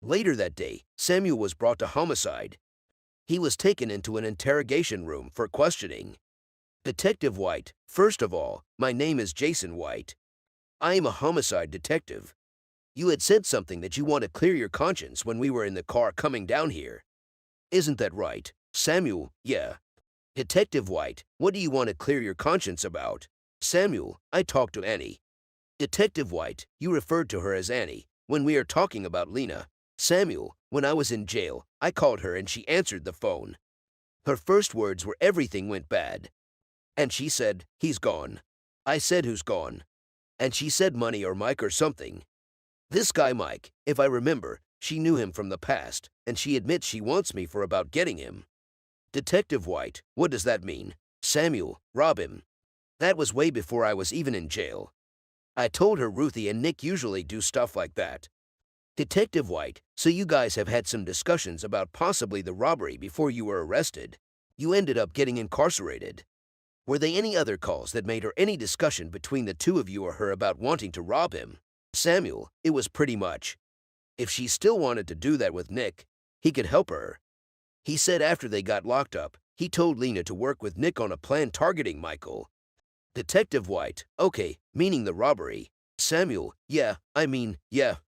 Later that day, Samuel was brought to homicide. He was taken into an interrogation room for questioning. Detective White, first of all, my name is Jason White. I am a homicide detective. You had said something that you want to clear your conscience when we were in the car coming down here. Isn't that right, Samuel? Yeah. Detective White, what do you want to clear your conscience about? Samuel, I talked to Annie. Detective White, you referred to her as Annie when we are talking about Lena. Samuel, when I was in jail, I called her and she answered the phone. Her first words were everything went bad. And she said, he's gone. I said, who's gone? And she said money or Mike or something. This guy Mike, if I remember, she knew him from the past, and she admits she wants me for about getting him. Detective White, what does that mean? Samuel, rob him. That was way before I was even in jail. I told her Ruthie and Nick usually do stuff like that. Detective White, so you guys have had some discussions about possibly the robbery before you were arrested. You ended up getting incarcerated. Were there any other calls that made or any discussion between the two of you or her about wanting to rob him? Samuel, it was pretty much. If she still wanted to do that with Nick, he could help her. He said after they got locked up, he told Lena to work with Nick on a plan targeting Michael. Detective White, okay, meaning the robbery. Samuel, yeah,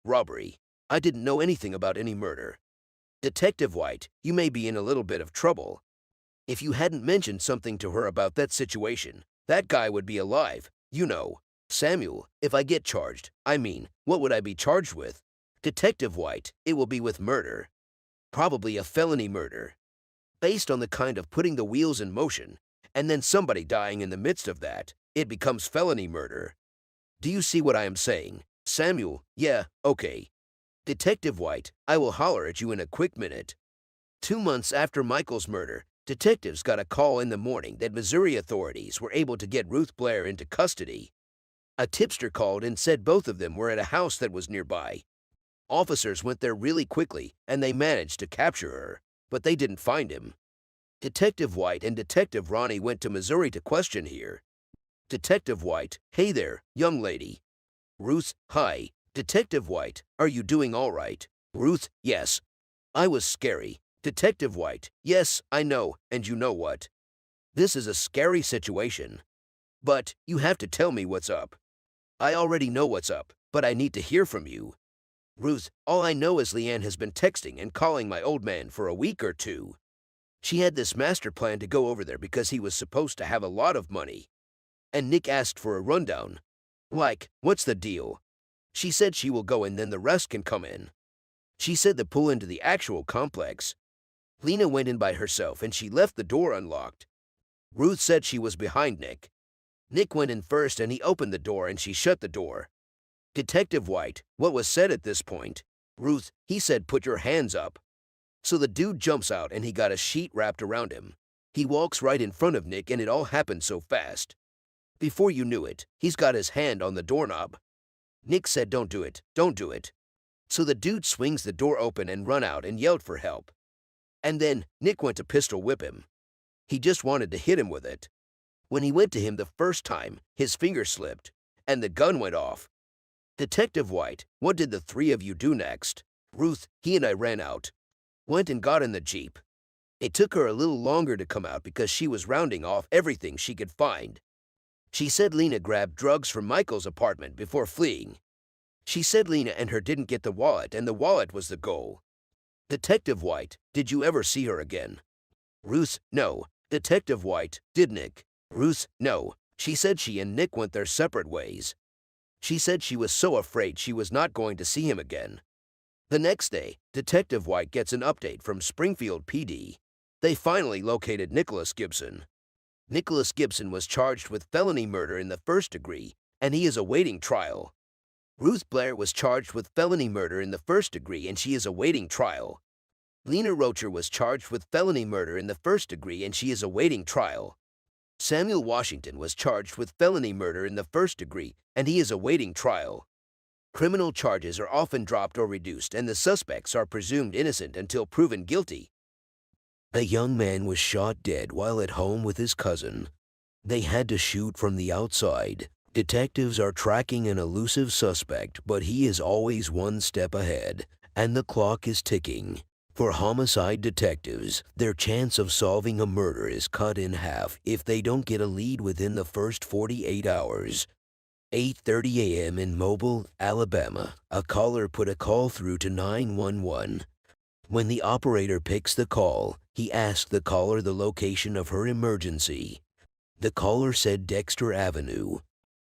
robbery. I didn't know anything about any murder. Detective White, you may be in a little bit of trouble. If you hadn't mentioned something to her about that situation, that guy would be alive, you know. Samuel, if I get charged, what would I be charged with? Detective White, it will be with murder. Probably a felony murder. Based on the kind of putting the wheels in motion, and then somebody dying in the midst of that, it becomes felony murder. Do you see what I am saying? Samuel, yeah, okay. Detective White, I will holler at you in a quick minute. 2 months after Michael's murder, detectives got a call in the morning that Missouri authorities were able to get Ruth Blair into custody. A tipster called and said both of them were at a house that was nearby. Officers went there really quickly and they managed to capture her, but they didn't find him. Detective White and Detective Ronnie went to Missouri to question here. Detective White, hey there, young lady. Ruth, hi. Detective White, are you doing all right? Ruth, yes. I was scary. Detective White, yes, I know, and you know what? This is a scary situation. But you have to tell me what's up. I already know what's up, but I need to hear from you. Ruth, all I know is Leanne has been texting and calling my old man for a week or two. She had this master plan to go over there because he was supposed to have a lot of money. And Nick asked for a rundown. Like, what's the deal? She said she will go and then the rest can come in. She said to pull into the actual complex. Lena went in by herself and she left the door unlocked. Ruth said she was behind Nick. Nick went in first and he opened the door and she shut the door. Detective White, what was said at this point? Ruth, he said put your hands up. So the dude jumps out and he got a sheet wrapped around him. He walks right in front of Nick and it all happened so fast. Before you knew it, he's got his hand on the doorknob. Nick said don't do it, don't do it. So the dude swings the door open and run out and yelled for help. And then Nick went to pistol whip him. He just wanted to hit him with it. When he went to him the first time, his finger slipped, and the gun went off. Detective White, what did the three of you do next? Ruth, he and I ran out. Went and got in the Jeep. It took her a little longer to come out because she was rounding off everything she could find. She said Lena grabbed drugs from Michael's apartment before fleeing. She said Lena and her didn't get the wallet and the wallet was the goal. Detective White, did you ever see her again? Ruth, no. Detective White, did Nick? Ruth, no. She said she and Nick went their separate ways. She said she was so afraid she was not going to see him again. The next day, Detective White gets an update from Springfield PD. They finally located Nicholas Gibson. Nicholas Gibson was charged with felony murder in the first degree, and he is awaiting trial. Ruth Blair was charged with felony murder in the first degree and she is awaiting trial. Lena Rocher was charged with felony murder in the first degree and she is awaiting trial. Samuel Washington was charged with felony murder in the first degree and he is awaiting trial. Criminal charges are often dropped or reduced and the suspects are presumed innocent until proven guilty. A young man was shot dead while at home with his cousin. They had to shoot from the outside. Detectives are tracking an elusive suspect, but he is always one step ahead, and the clock is ticking. For homicide detectives, their chance of solving a murder is cut in half if they don't get a lead within the first 48 hours. 8:30 a.m. in Mobile, Alabama, a caller put a call through to 911. When the operator picks the call, he asks the caller the location of her emergency. The caller said Dexter Avenue.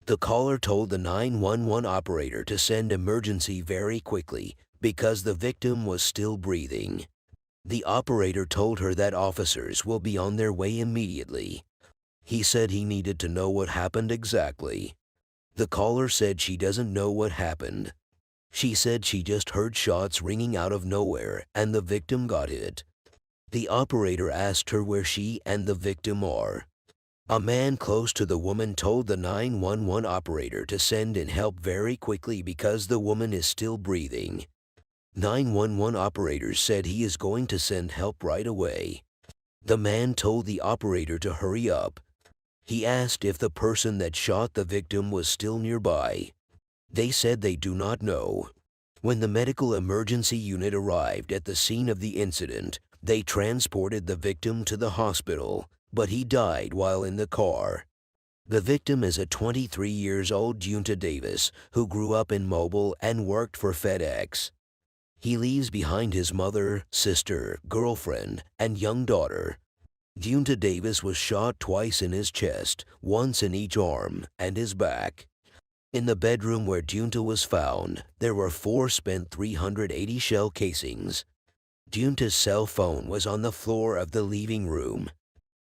The caller told the 911 operator to send emergency very quickly because the victim was still breathing. The operator told her that officers will be on their way immediately. He said he needed to know what happened exactly. The caller said she doesn't know what happened. She said she just heard shots ringing out of nowhere and the victim got hit. The operator asked her where she and the victim are. A man close to the woman told the 911 operator to send in help very quickly because the woman is still breathing. 911 operators said he is going to send help right away. The man told the operator to hurry up. He asked if the person that shot the victim was still nearby. They said they do not know. When the medical emergency unit arrived at the scene of the incident, they transported the victim to the hospital, but he died while in the car. The victim is a 23-year-old Junta Davis who grew up in Mobile and worked for FedEx. He leaves behind his mother, sister, girlfriend, and young daughter. Junta Davis was shot twice in his chest, once in each arm, and his back. In the bedroom where Junta was found, there were 4 spent .380 shell casings. Junta's cell phone was on the floor of the living room.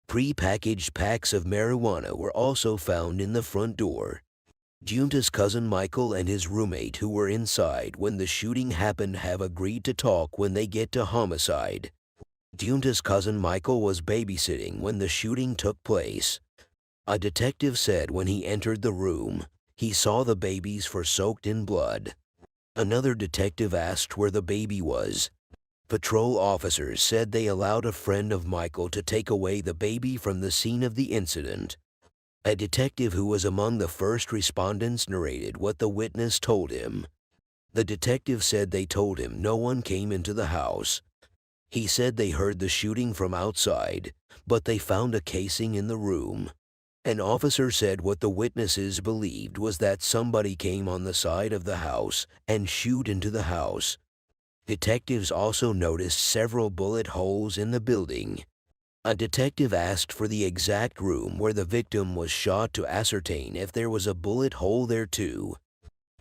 Pre-packaged packs of marijuana were also found in the front door. Junta's cousin Michael and his roommate who were inside when the shooting happened have agreed to talk when they get to homicide. Junta's cousin Michael was babysitting when the shooting took place. A detective said when he entered the room, he saw the babies were soaked in blood. Another detective asked where the baby was. Patrol officers said they allowed a friend of Michael to take away the baby from the scene of the incident. A detective who was among the first respondents narrated what the witness told him. The detective said they told him no one came into the house. He said they heard the shooting from outside, but they found a casing in the room. An officer said what the witnesses believed was that somebody came on the side of the house and shoot into the house. Detectives also noticed several bullet holes in the building. A detective asked for the exact room where the victim was shot to ascertain if there was a bullet hole there too.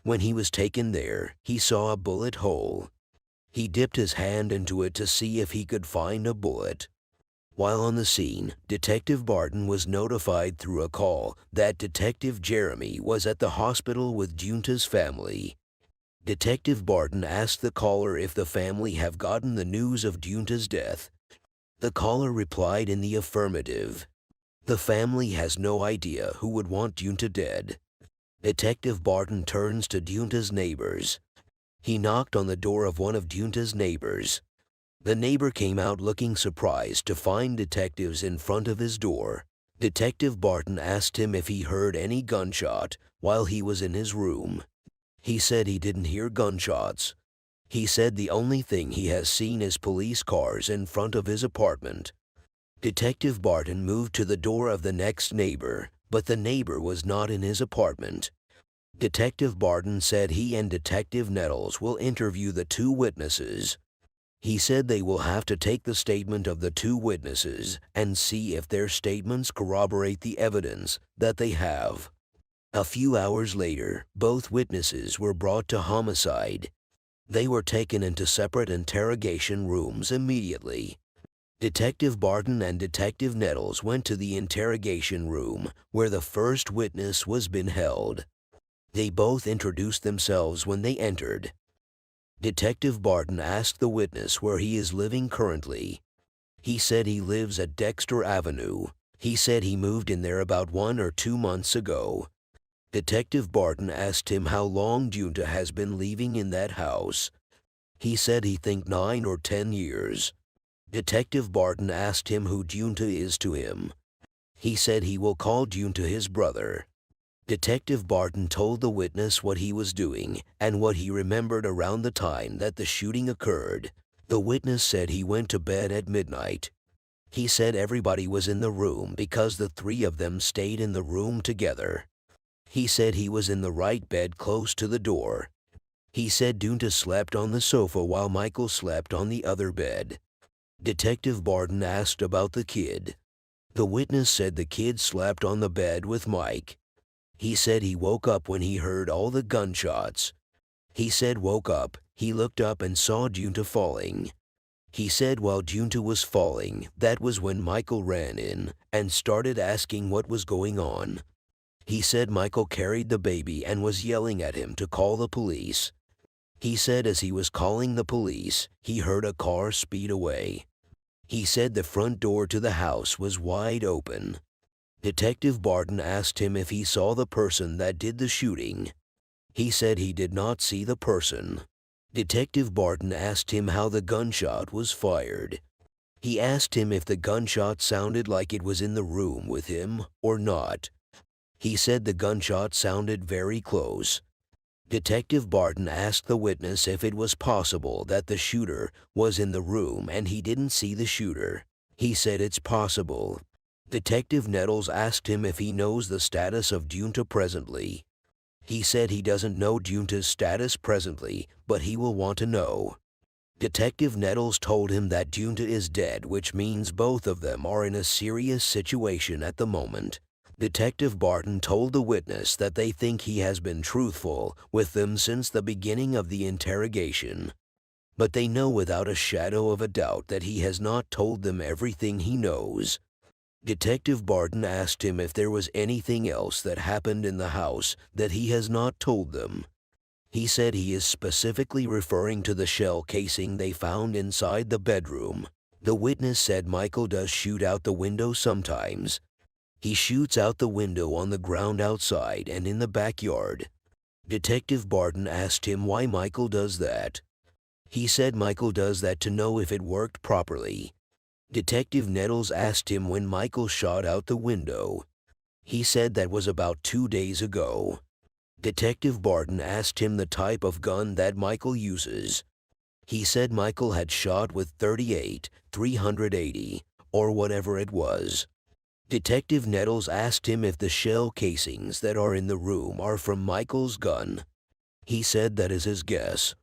When he was taken there, he saw a bullet hole. He dipped his hand into it to see if he could find a bullet. While on the scene, Detective Barton was notified through a call that Detective Jeremy was at the hospital with Junta's family. Detective Barton asked the caller if the family have gotten the news of Junta's death. The caller replied in the affirmative. The family has no idea who would want Junta dead. Detective Barton turns to Junta's neighbors. He knocked on the door of one of Junta's neighbors. The neighbor came out looking surprised to find detectives in front of his door. Detective Barton asked him if he heard any gunshot while he was in his room. He said he didn't hear gunshots. He said the only thing he has seen is police cars in front of his apartment. Detective Barton moved to the door of the next neighbor, but the neighbor was not in his apartment. Detective Barton said he and Detective Nettles will interview the 2 witnesses. He said they will have to take the statement of the 2 witnesses and see if their statements corroborate the evidence that they have. A few hours later, both witnesses were brought to homicide. They were taken into separate interrogation rooms immediately. Detective Barton and Detective Nettles went to the interrogation room where the first witness was being held. They both introduced themselves when they entered. Detective Barton asked the witness where he is living currently. He said he lives at Dexter Avenue. He said he moved in there about 1 or 2 months ago. Detective Barton asked him how long Junta has been living in that house. He said he think 9 or 10 years. Detective Barton asked him who Junta is to him. He said he will call Junta his brother. Detective Barton told the witness what he was doing and what he remembered around the time that the shooting occurred. The witness said he went to bed at midnight. He said everybody was in the room because the 3 of them stayed in the room together. He said he was in the right bed close to the door. He said Junta slept on the sofa while Michael slept on the other bed. Detective Barton asked about the kid. The witness said the kid slept on the bed with Mike. He said he woke up when he heard all the gunshots. He said woke up, he looked up and saw Junta falling. He said while Junta was falling, that was when Michael ran in and started asking what was going on. He said Michael carried the baby and was yelling at him to call the police. He said as he was calling the police, he heard a car speed away. He said the front door to the house was wide open. Detective Barton asked him if he saw the person that did the shooting. He said he did not see the person. Detective Barton asked him how the gunshot was fired. He asked him if the gunshot sounded like it was in the room with him or not. He said the gunshot sounded very close. Detective Barton asked the witness if it was possible that the shooter was in the room and he didn't see the shooter. He said it's possible. Detective Nettles asked him if he knows the status of Junta presently. He said he doesn't know Junta's status presently, but he will want to know. Detective Nettles told him that Junta is dead, which means both of them are in a serious situation at the moment. Detective Barton told the witness that they think he has been truthful with them since the beginning of the interrogation. But they know without a shadow of a doubt that he has not told them everything he knows. Detective Barton asked him if there was anything else that happened in the house that he has not told them. He said he is specifically referring to the shell casing they found inside the bedroom. The witness said Michael does shoot out the window sometimes. He shoots out the window on the ground outside and in the backyard. Detective Barton asked him why Michael does that. He said Michael does that to know if it worked properly. Detective Nettles asked him when Michael shot out the window. He said that was about 2 days ago. Detective Barton asked him the type of gun that Michael uses. He said Michael had shot with .38, 380, or whatever it was. Detective Nettles asked him if the shell casings that are in the room are from Michael's gun. He said that is his guess.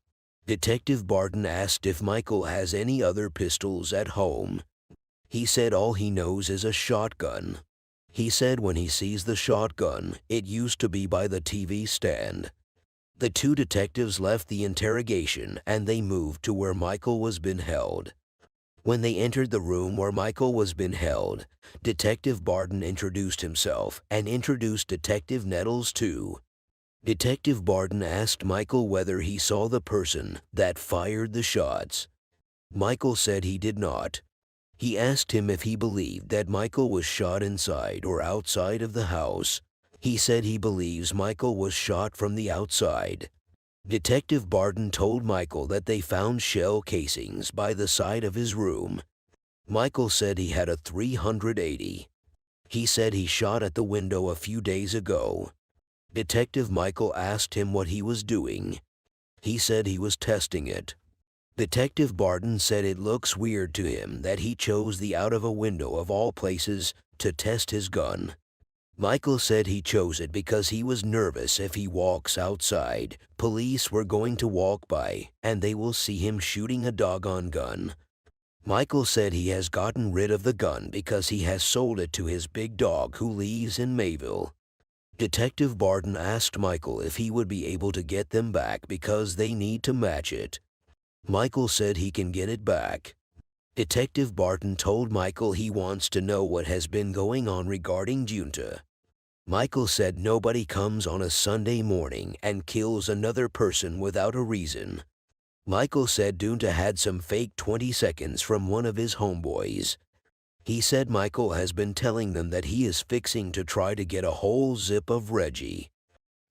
Detective Barton asked if Michael has any other pistols at home. He said all he knows is a shotgun. He said when he sees the shotgun, it used to be by the TV stand. The two detectives left the interrogation and they moved to where Michael was being held. When they entered the room where Michael was being held, Detective Barton introduced himself and introduced Detective Nettles too. Detective Barton asked Michael whether he saw the person that fired the shots. Michael said he did not. He asked him if he believed that Michael was shot inside or outside of the house. He said he believes Michael was shot from the outside. Detective Barton told Michael that they found shell casings by the side of his room. Michael said he had a .380. He said he shot at the window a few days ago. Detective Michael asked him what he was doing. He said he was testing it. Detective Barton said it looks weird to him that he chose the out of a window of all places to test his gun. Michael said he chose it because he was nervous if he walks outside, police were going to walk by and they will see him shooting a doggone gun. Michael said he has gotten rid of the gun because he has sold it to his big dog who lives in Mayville. Detective Barton asked Michael if he would be able to get them back because they need to match it. Michael said he can get it back. Detective Barton told Michael he wants to know what has been going on regarding Junta. Michael said nobody comes on a Sunday morning and kills another person without a reason. Michael said Junta had some fake 20 seconds from one of his homeboys. He said Michael has been telling them that he is fixing to try to get a whole zip of Reggie.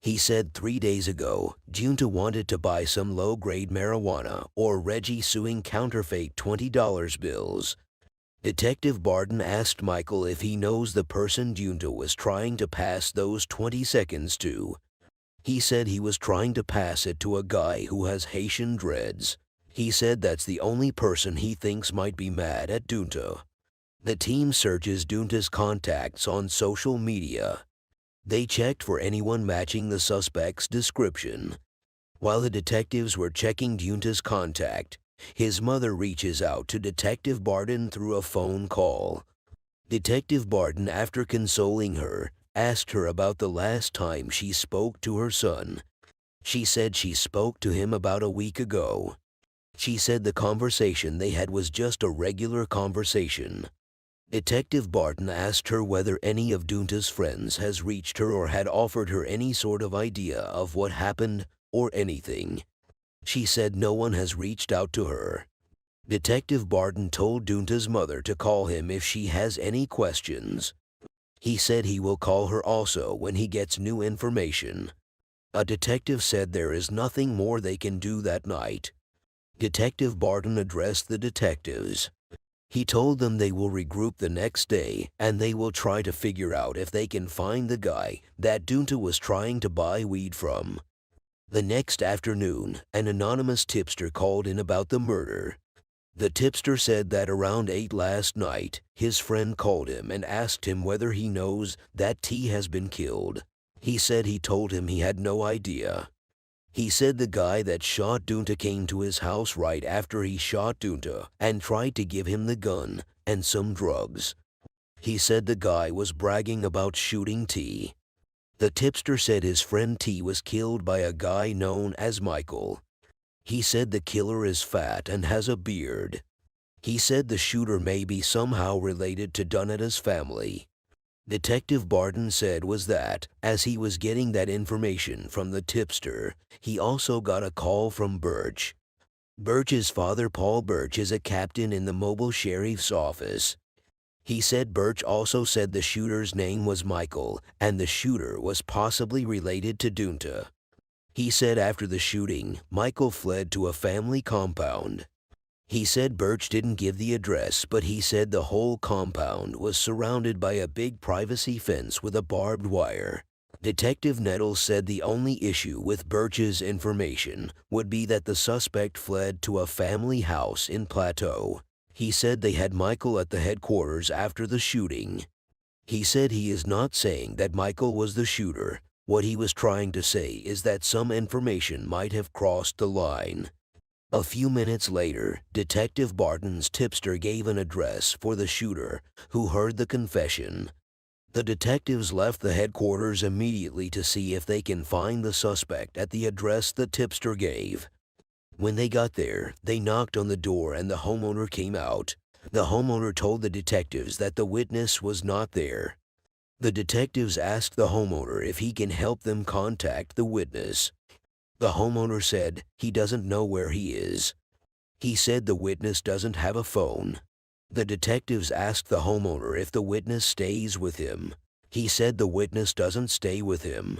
He said 3 days ago, Junta wanted to buy some low-grade marijuana or Reggie suing counterfeit $20 bills. Detective Barton asked Michael if he knows the person Junta was trying to pass those 20 seconds to. He said he was trying to pass it to a guy who has Haitian dreads. He said that's the only person he thinks might be mad at Junta. The team searches Junta's contacts on social media. They checked for anyone matching the suspect's description. While the detectives were checking Junta's contact, his mother reaches out to Detective Barton through a phone call. Detective Barton, after consoling her, asked her about the last time she spoke to her son. She said she spoke to him about a week ago. She said the conversation they had was just a regular conversation. Detective Barton asked her whether any of Junta's friends has reached her or had offered her any sort of idea of what happened or anything. She said no one has reached out to her. Detective Barton told Junta's mother to call him if she has any questions. He said he will call her also when he gets new information. A detective said there is nothing more they can do that night. Detective Barton addressed the detectives. He told them they will regroup the next day and they will try to figure out if they can find the guy that Dunta was trying to buy weed from. The next afternoon, an anonymous tipster called in about the murder. The tipster said that around 8 last night, his friend called him and asked him whether he knows that T has been killed. He said he told him he had no idea. He said the guy that shot Dunta came to his house right after he shot Dunta and tried to give him the gun and some drugs. He said the guy was bragging about shooting T. The tipster said his friend T was killed by a guy known as Michael. He said the killer is fat and has a beard. He said the shooter may be somehow related to Dunetta's family. Detective Barton said was that, as he was getting that information from the tipster, he also got a call from Birch. Birch's father, Paul Birch, is a captain in the Mobile Sheriff's Office. He said Birch also said the shooter's name was Michael, and the shooter was possibly related to Dunta. He said after the shooting, Michael fled to a family compound. He said Birch didn't give the address, but he said the whole compound was surrounded by a big privacy fence with a barbed wire. Detective Nettles said the only issue with Birch's information would be that the suspect fled to a family house in Plateau. He said they had Michael at the headquarters after the shooting. He said he is not saying that Michael was the shooter. What he was trying to say is that some information might have crossed the line. A few minutes later, Detective Barton's tipster gave an address for the shooter, who heard the confession. The detectives left the headquarters immediately to see if they can find the suspect at the address the tipster gave. When they got there, they knocked on the door and the homeowner came out. The homeowner told the detectives that the witness was not there. The detectives asked the homeowner if he can help them contact the witness. The homeowner said he doesn't know where he is. He said the witness doesn't have a phone. The detectives asked the homeowner if the witness stays with him. He said the witness doesn't stay with him.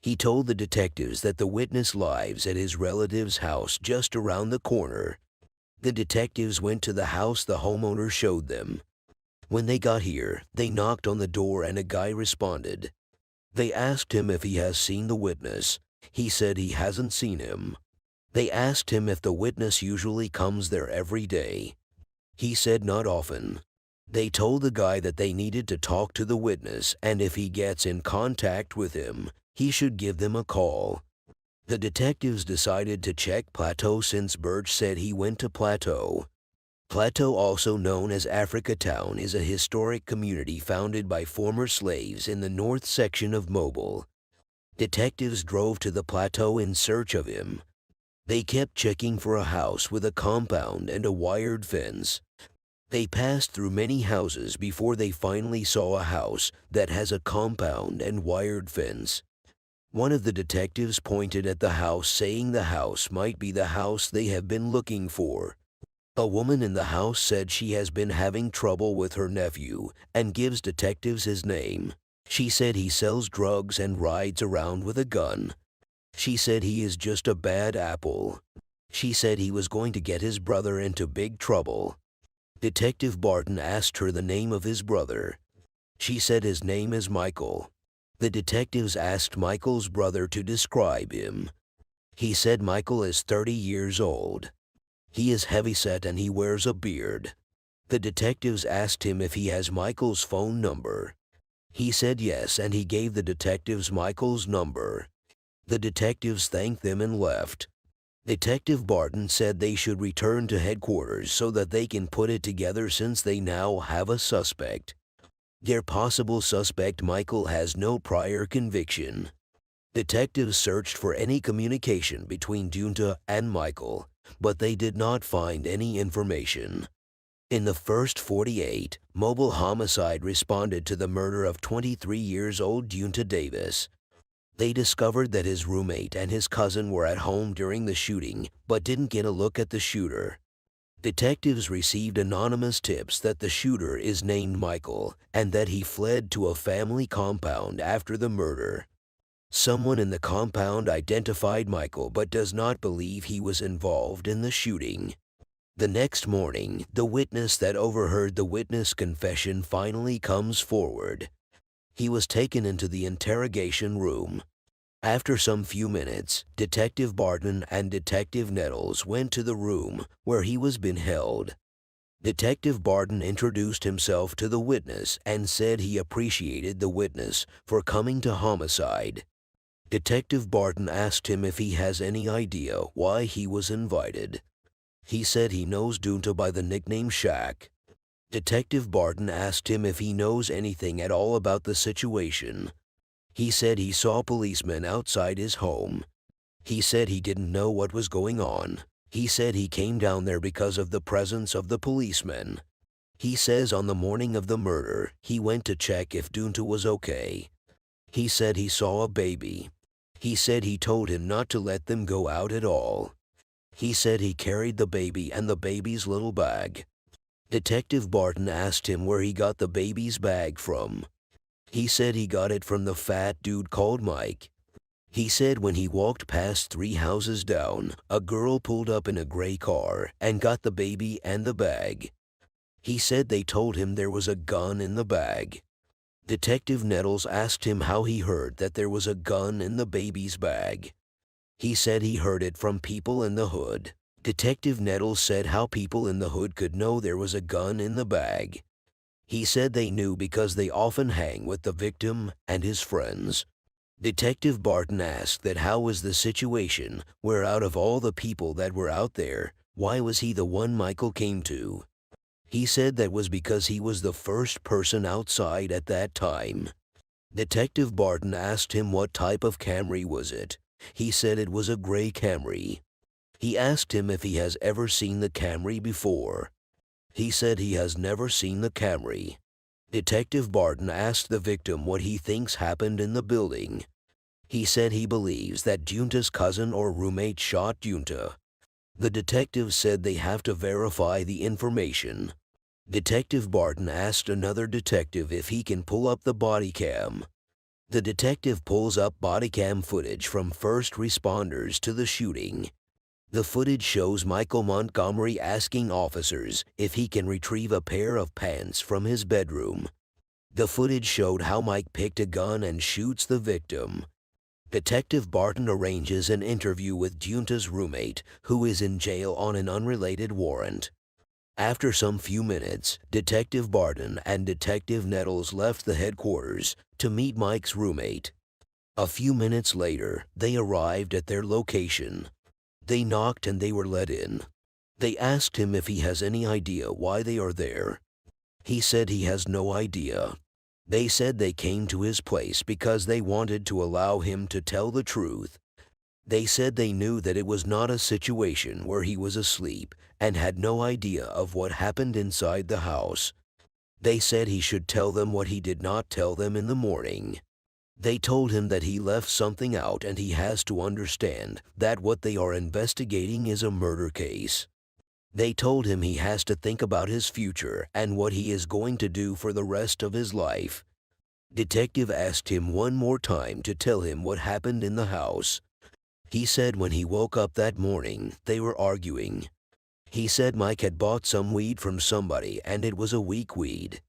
He told the detectives that the witness lives at his relative's house just around the corner. The detectives went to the house the homeowner showed them. When they got here, they knocked on the door and a guy responded. They asked him if he has seen the witness. He said he hasn't seen him. They asked him if the witness usually comes there every day. He said not often. They told the guy that they needed to talk to the witness, and if he gets in contact with him, he should give them a call. The detectives decided to check Plateau since Birch said he went to Plateau. Plateau, also known as Africatown, is a historic community founded by former slaves in the north section of Mobile. Detectives drove to the Plateau in search of him. They kept checking for a house with a compound and a wired fence. They passed through many houses before they finally saw a house that has a compound and wired fence. One of the detectives pointed at the house, saying the house might be the house they have been looking for. A woman in the house said she has been having trouble with her nephew and gives detectives his name. She said he sells drugs and rides around with a gun. She said he is just a bad apple. She said he was going to get his brother into big trouble. Detective Barton asked her the name of his brother. She said his name is Michael. The detectives asked Michael's brother to describe him. He said Michael is 30 years old. He is heavyset and he wears a beard. The detectives asked him if he has Michael's phone number. He said yes, and he gave the detectives Michael's number. The detectives thanked them and left. Detective Barton said they should return to headquarters so that they can put it together since they now have a suspect. Their possible suspect, Michael, has no prior conviction. Detectives searched for any communication between Dunta and Michael, but they did not find any information. In the first 48, Mobile Homicide responded to the murder of 23-year-old Dunta Davis. They discovered that his roommate and his cousin were at home during the shooting, but didn't get a look at the shooter. Detectives received anonymous tips that the shooter is named Michael and that he fled to a family compound after the murder. Someone in the compound identified Michael but does not believe he was involved in the shooting. The next morning, the witness that overheard the witness confession finally comes forward. He was taken into the interrogation room. After some few minutes, Detective Barton and Detective Nettles went to the room where he was being held. Detective Barton introduced himself to the witness and said he appreciated the witness for coming to homicide. Detective Barton asked him if he has any idea why he was invited. He said he knows Dunta by the nickname Shaq. Detective Barton asked him if he knows anything at all about the situation. He said he saw policemen outside his home. He said he didn't know what was going on. He said he came down there because of the presence of the policemen. He says on the morning of the murder, he went to check if Dunta was okay. He said he saw a baby. He said he told him not to let them go out at all. He said he carried the baby and the baby's little bag. Detective Barton asked him where he got the baby's bag from. He said he got it from the fat dude called Mike. He said when he walked past 3 houses down, a girl pulled up in a gray car and got the baby and the bag. He said they told him there was a gun in the bag. Detective Nettles asked him how he heard that there was a gun in the baby's bag. He said he heard it from people in the hood. Detective Nettles said how people in the hood could know there was a gun in the bag. He said they knew because they often hang with the victim and his friends. Detective Barton asked that how was the situation where out of all the people that were out there, why was he the one Michael came to? He said that was because he was the first person outside at that time. Detective Barton asked him what type of Camry was it. He said it was a gray Camry. He asked him if he has ever seen the Camry before. He said he has never seen the Camry. Detective Barton asked the victim what he thinks happened in the building. He said he believes that Dunta's cousin or roommate shot Dunta. The detective said they have to verify the information. Detective Barton asked another detective if he can pull up the body cam. The detective pulls up body cam footage from first responders to the shooting. The footage shows Michael Montgomery asking officers if he can retrieve a pair of pants from his bedroom. The footage showed how Mike picked a gun and shoots the victim. Detective Barton arranges an interview with Dunta's roommate, who is in jail on an unrelated warrant. After some few minutes, Detective Barton and Detective Nettles left the headquarters to meet Mike's roommate. A few minutes later, they arrived at their location. They knocked and they were let in. They asked him if he has any idea why they are there. He said he has no idea. They said they came to his place because they wanted to allow him to tell the truth. They said they knew that it was not a situation where he was asleep and had no idea of what happened inside the house. They said he should tell them what he did not tell them in the morning. They told him that he left something out and he has to understand that what they are investigating is a murder case. They told him he has to think about his future and what he is going to do for the rest of his life. Detective asked him one more time to tell him what happened in the house. He said when he woke up that morning, they were arguing. He said Mike had bought some weed from somebody and it was a weak weed.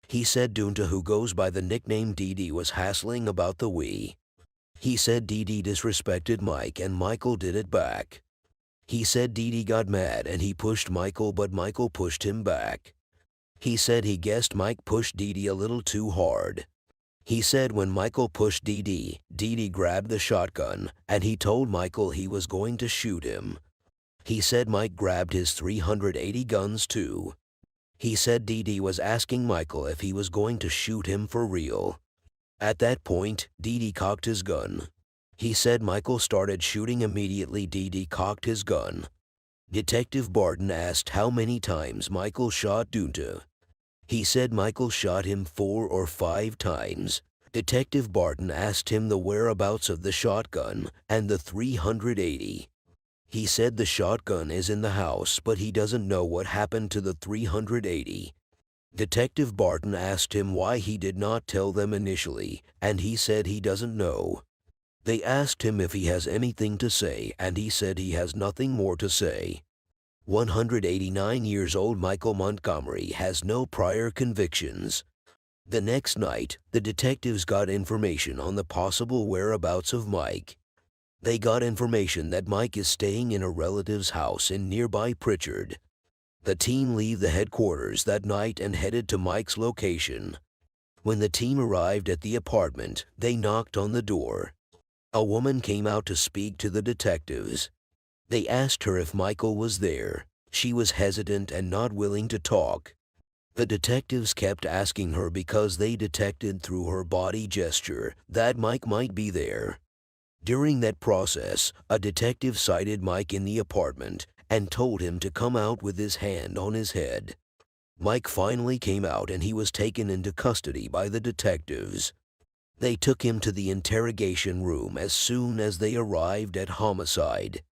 He said Dunta, who goes by the nickname Dee Dee, was hassling about the weed. He said Dee Dee disrespected Mike and Michael did it back. He said Dee Dee got mad and he pushed Michael, but Michael pushed him back. He said he guessed Mike pushed Dee Dee a little too hard. He said when Michael pushed Dee Dee grabbed the shotgun and he told Michael he was going to shoot him. He said Mike grabbed his .380 guns too. He said Dee Dee was asking Michael if he was going to shoot him for real. At that point, Dee Dee cocked his gun. He said Michael started shooting immediately. Dee Dee cocked his gun. Detective Barton asked how many times Michael shot Dunta. He said Michael shot him 4 or 5 times. Detective Barton asked him the whereabouts of the shotgun and the .380. He said the shotgun is in the house, but he doesn't know what happened to the .380. Detective Barton asked him why he did not tell them initially, and he said he doesn't know. They asked him if he has anything to say, and he said he has nothing more to say. 189 years old Michael Montgomery has no prior convictions. The next night, the detectives got information on the possible whereabouts of Mike. They got information that Mike is staying in a relative's house in nearby Pritchard. The team leave the headquarters that night and headed to Mike's location. When the team arrived at the apartment, they knocked on the door. A woman came out to speak to the detectives. They asked her if Michael was there. She was hesitant and not willing to talk. The detectives kept asking her because they detected through her body gesture that Mike might be there. During that process, a detective sighted Mike in the apartment and told him to come out with his hand on his head. Mike finally came out and he was taken into custody by the detectives. They took him to the interrogation room as soon as they arrived at homicide.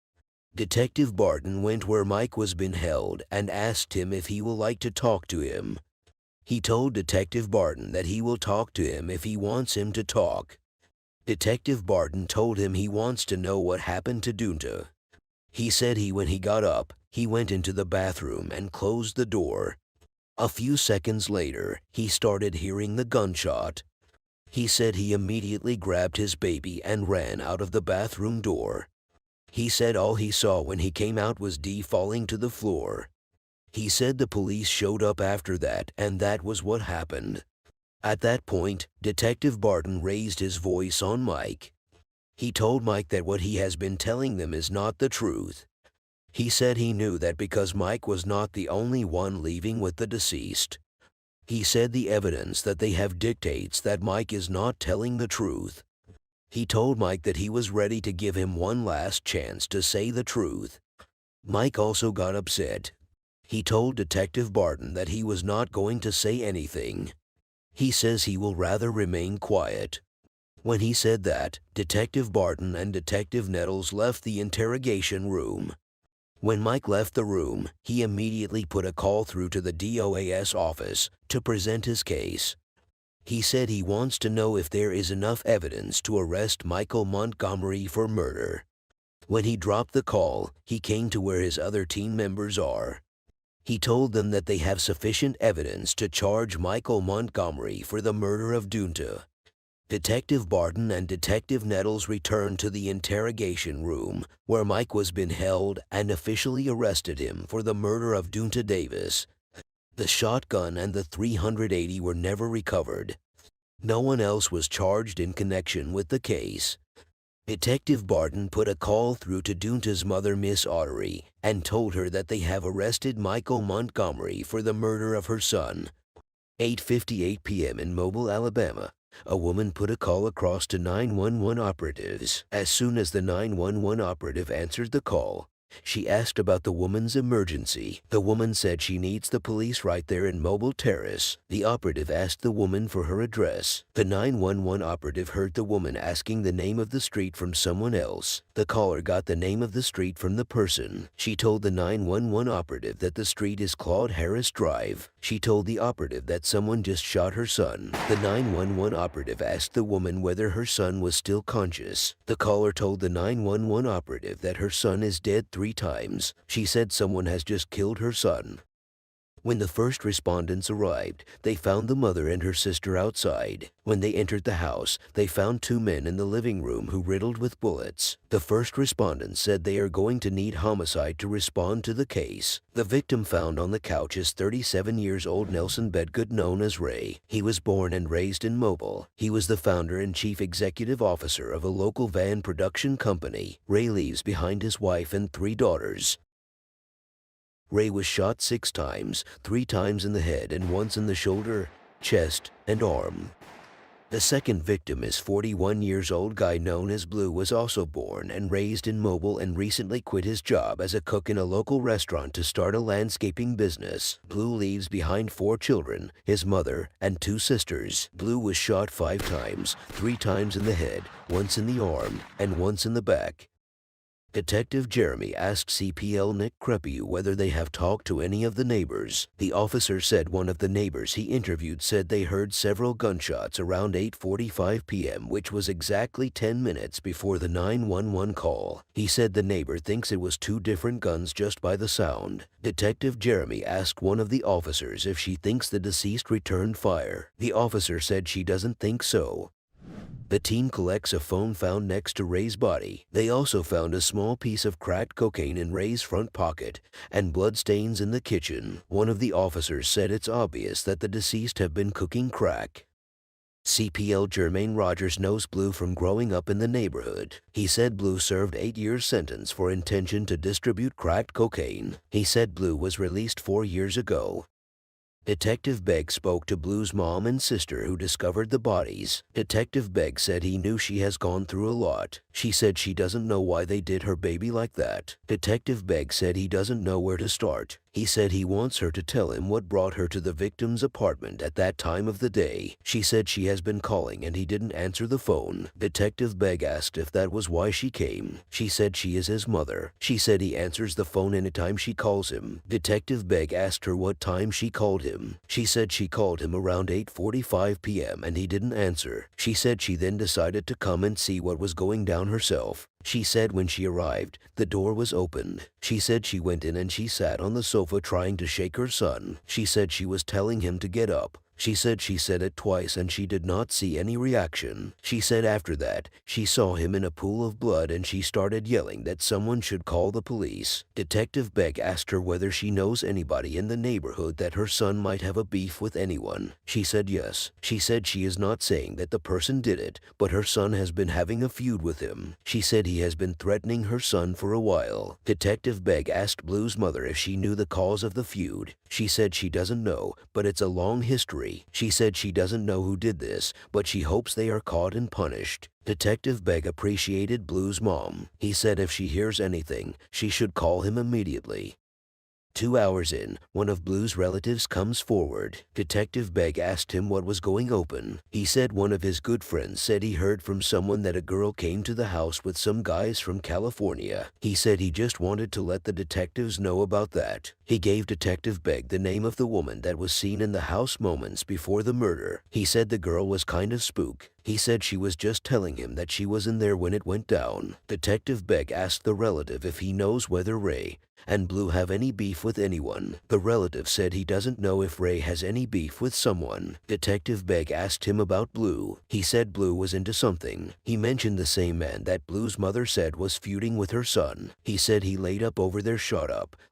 Detective Barton went where Mike was being held and asked him if he would like to talk to him. He told Detective Barton that he will talk to him if he wants him to talk. Detective Barton told him he wants to know what happened to Dunta. He said when he got up, he went into the bathroom and closed the door. A few seconds later, he started hearing the gunshot. He said he immediately grabbed his baby and ran out of the bathroom door. He said all he saw when he came out was Dee falling to the floor. He said the police showed up after that, and that was what happened. At that point, Detective Barton raised his voice on Mike. He told Mike that what he has been telling them is not the truth. He said he knew that because Mike was not the only one leaving with the deceased. He said the evidence that they have dictates that Mike is not telling the truth. He told Mike that he was ready to give him one last chance to say the truth. Mike also got upset. He told Detective Barton that he was not going to say anything. He says he will rather remain quiet. When he said that, Detective Barton and Detective Nettles left the interrogation room. When Mike left the room, he immediately put a call through to the DOAS office to present his case. He said he wants to know if there is enough evidence to arrest Michael Montgomery for murder. When he dropped the call, he came to where his other team members are. He told them that they have sufficient evidence to charge Michael Montgomery for the murder of Dunta. Detective Barton and Detective Nettles returned to the interrogation room where Mike was being held and officially arrested him for the murder of Dunta Davis. The shotgun and the .380 were never recovered. No one else was charged in connection with the case. Detective Barton put a call through to Dunta's mother, Miss Ottery, and told her that they have arrested Michael Montgomery for the murder of her son. 8:58 p.m. in Mobile, Alabama. A woman put a call across to 911 operatives. As soon as the 911 operative answered the call, she asked about the woman's emergency. The woman said she needs the police right there in Mobile Terrace. The operative asked the woman for her address. The 911 operative heard the woman asking the name of the street from someone else. The caller got the name of the street from the person. She told the 911 operative that the street is Claude Harris Drive. She told the operative that someone just shot her son. The 911 operative asked the woman whether her son was still conscious. The caller told the 911 operative that her son is dead 3 times. She said someone has just killed her son. When the first respondents arrived, they found the mother and her sister outside. When they entered the house, they found 2 men in the living room who riddled with bullets. The first respondents said they are going to need homicide to respond to the case. The victim found on the couch is 37 years old Nelson Bedgood, known as Ray. He was born and raised in Mobile. He was the founder and chief executive officer of a local van production company. Ray leaves behind his wife and 3 daughters. Ray was shot 6 times, 3 times in the head and once in the shoulder, chest, and arm. The second victim is 41 years old guy known as Blue, was also born and raised in Mobile and recently quit his job as a cook in a local restaurant to start a landscaping business. Blue leaves behind 4 children, his mother, and 2 sisters. Blue was shot 5 times, 3 times in the head, once in the arm, and once in the back. Detective Jeremy asked CPL Nick Crepeau whether they have talked to any of the neighbors. The officer said one of the neighbors he interviewed said they heard several gunshots around 8:45 p.m., which was exactly 10 minutes before the 911 call. He said the neighbor thinks it was two different guns just by the sound. Detective Jeremy asked one of the officers if she thinks the deceased returned fire. The officer said she doesn't think so. The team collects a phone found next to Ray's body. They also found a small piece of cracked cocaine in Ray's front pocket and bloodstains in the kitchen. One of the officers said it's obvious that the deceased have been cooking crack. CPL Jermaine Rogers knows Blue from growing up in the neighborhood. He said Blue served 8-year sentence for intention to distribute cracked cocaine. He said Blue was released 4 years ago. Detective Begg spoke to Blue's mom and sister who discovered the bodies. Detective Begg said he knew she has gone through a lot. She said she doesn't know why they did her baby like that. Detective Begg said he doesn't know where to start. He said he wants her to tell him what brought her to the victim's apartment at that time of the day. She said she has been calling and he didn't answer the phone. Detective Begg asked if that was why she came. She said she is his mother. She said he answers the phone anytime she calls him. Detective Begg asked her what time she called him. She said she called him around 8:45 p.m. and he didn't answer. She said she then decided to come and see what was going down herself. She said when she arrived, the door was opened. She said she went in and she sat on the sofa trying to shake her son. She said she was telling him to get up. She said it twice and she did not see any reaction. She said after that, she saw him in a pool of blood and she started yelling that someone should call the police. Detective Begg asked her whether she knows anybody in the neighborhood that her son might have a beef with anyone. She said yes. She said she is not saying that the person did it, but her son has been having a feud with him. She said he has been threatening her son for a while. Detective Begg asked Blue's mother if she knew the cause of the feud. She said she doesn't know, but it's a long history. She said she doesn't know who did this, but she hopes they are caught and punished. Detective Begg appreciated Blue's mom. He said if she hears anything, she should call him immediately. 2 hours in, one of Blue's relatives comes forward. Detective Begg asked him what was going open. He said one of his good friends said he heard from someone that a girl came to the house with some guys from California. He said he just wanted to let the detectives know about that. He gave Detective Begg the name of the woman that was seen in the house moments before the murder. He said the girl was kind of spook. He said she was just telling him that she wasn't there when it went down. Detective Begg asked the relative if he knows whether Ray and Blue have any beef with anyone. The relative said he doesn't know if Ray has any beef with someone. Detective Begg asked him about Blue. He said Blue was into something. He mentioned the same man that Blue's mother said was feuding with her son. He said he laid up over there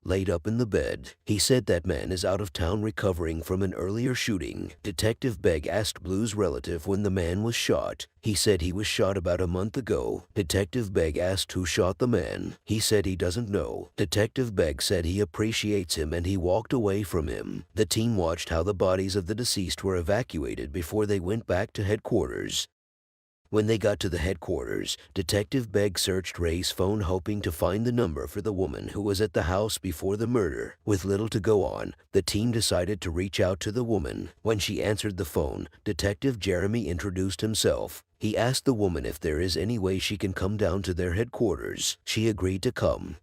laid up in the bed. He said that man is out of town recovering from an earlier shooting. Detective Begg asked Blue's relative when the man was shot. He said he was shot about a month ago. Detective Begg asked who shot the man. He said he doesn't know. Detective Begg said he appreciates him and he walked away from him. The team watched how the bodies of the deceased were evacuated before they went back to headquarters. When they got to the headquarters, Detective Begg searched Ray's phone hoping to find the number for the woman who was at the house before the murder. With little to go on, the team decided to reach out to the woman. When she answered the phone, Detective Jeremy introduced himself. He asked the woman if there is any way she can come down to their headquarters. She agreed to come.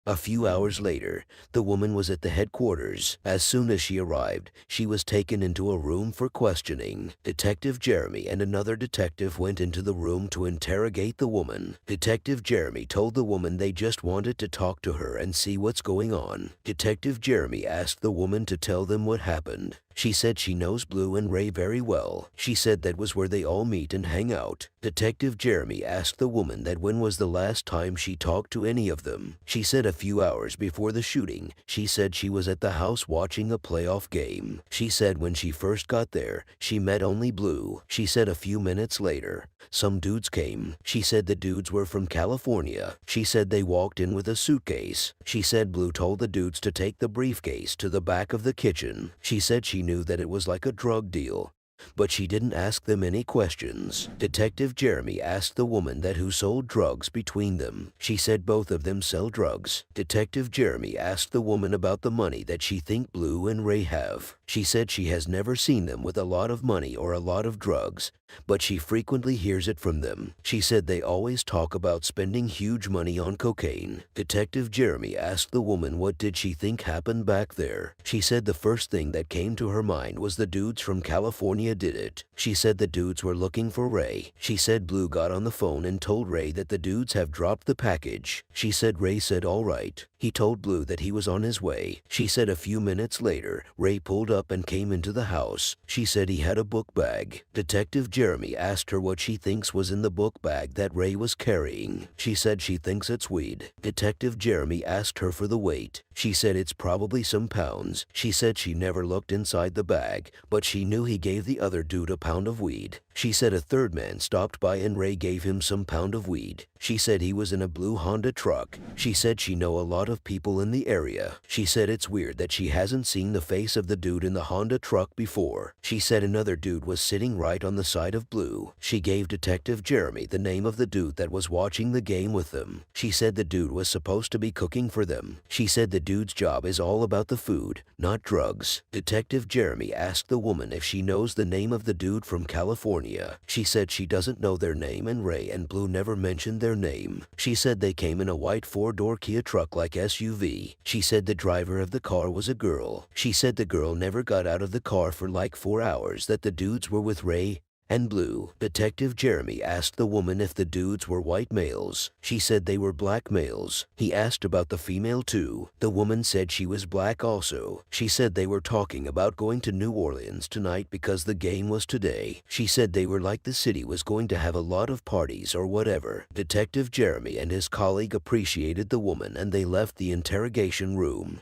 A few hours later, the woman was at the headquarters. As soon as she arrived, she was taken into a room for questioning. Detective Jeremy and another detective went into the room to interrogate the woman. Detective Jeremy told the woman they just wanted to talk to her and see what's going on. Detective Jeremy asked the woman to tell them what happened. She said she knows Blue and Ray very well. She said that was where they all meet and hang out. Detective Jeremy asked the woman that when was the last time she talked to any of them. She said a few hours before the shooting. She said she was at the house watching a playoff game. She said when she first got there, she met only Blue. She said a few minutes later, some dudes came. She said the dudes were from California. She said they walked in with a suitcase. She said Blue told the dudes to take the briefcase to the back of the kitchen. She said she knew that it was like a drug deal. but she didn't ask them any questions. Detective Jeremy asked the woman that who sold drugs between them. She said both of them sell drugs. Detective Jeremy asked the woman about the money that she think Blue and Ray have. She said she has never seen them with a lot of money or a lot of drugs, but she frequently hears it from them. She said they always talk about spending huge money on cocaine. Detective Jeremy asked the woman what did she think happened back there. She said the first thing that came to her mind was the dudes from California did it. She said the dudes were looking for Ray. She said Blue got on the phone and told Ray that the dudes have dropped the package. She said Ray said all right. He told Blue that he was on his way. She said a few minutes later, Ray pulled up and came into the house. She said he had a book bag. Detective Jeremy asked her what she thinks was in the book bag that Ray was carrying. She said she thinks it's weed. Detective Jeremy asked her for the weight. She said it's probably some pounds. She said she never looked inside the bag, but she knew he gave the other dude a pound of weed. She said a third man stopped by and Ray gave him some pound of weed. She said he was in a blue Honda truck. She said she know a lot of people in the area. She said it's weird that she hasn't seen the face of the dude in the Honda truck before. She said another dude was sitting right on the side of Blue. She gave Detective Jeremy the name of the dude that was watching the game with them. She said the dude was supposed to be cooking for them. She said the dude's job is all about the food, not drugs. Detective Jeremy asked the woman if she knows the name of the dude from California. She said she doesn't know their name and Ray and Blue never mentioned their name. She said they came in a white four-door Kia truck like SUV. She said the driver of the car was a girl. She said the girl never got out of the car for like 4 hours, that the dudes were with Ray and Blue. Detective Jeremy asked the woman if the dudes were white males. She said they were black males. He asked about the female too. The woman said she was black also. She said they were talking about going to New Orleans tonight because the game was today. She said they were like the city was going to have a lot of parties or whatever. Detective Jeremy and his colleague appreciated the woman and they left the interrogation room.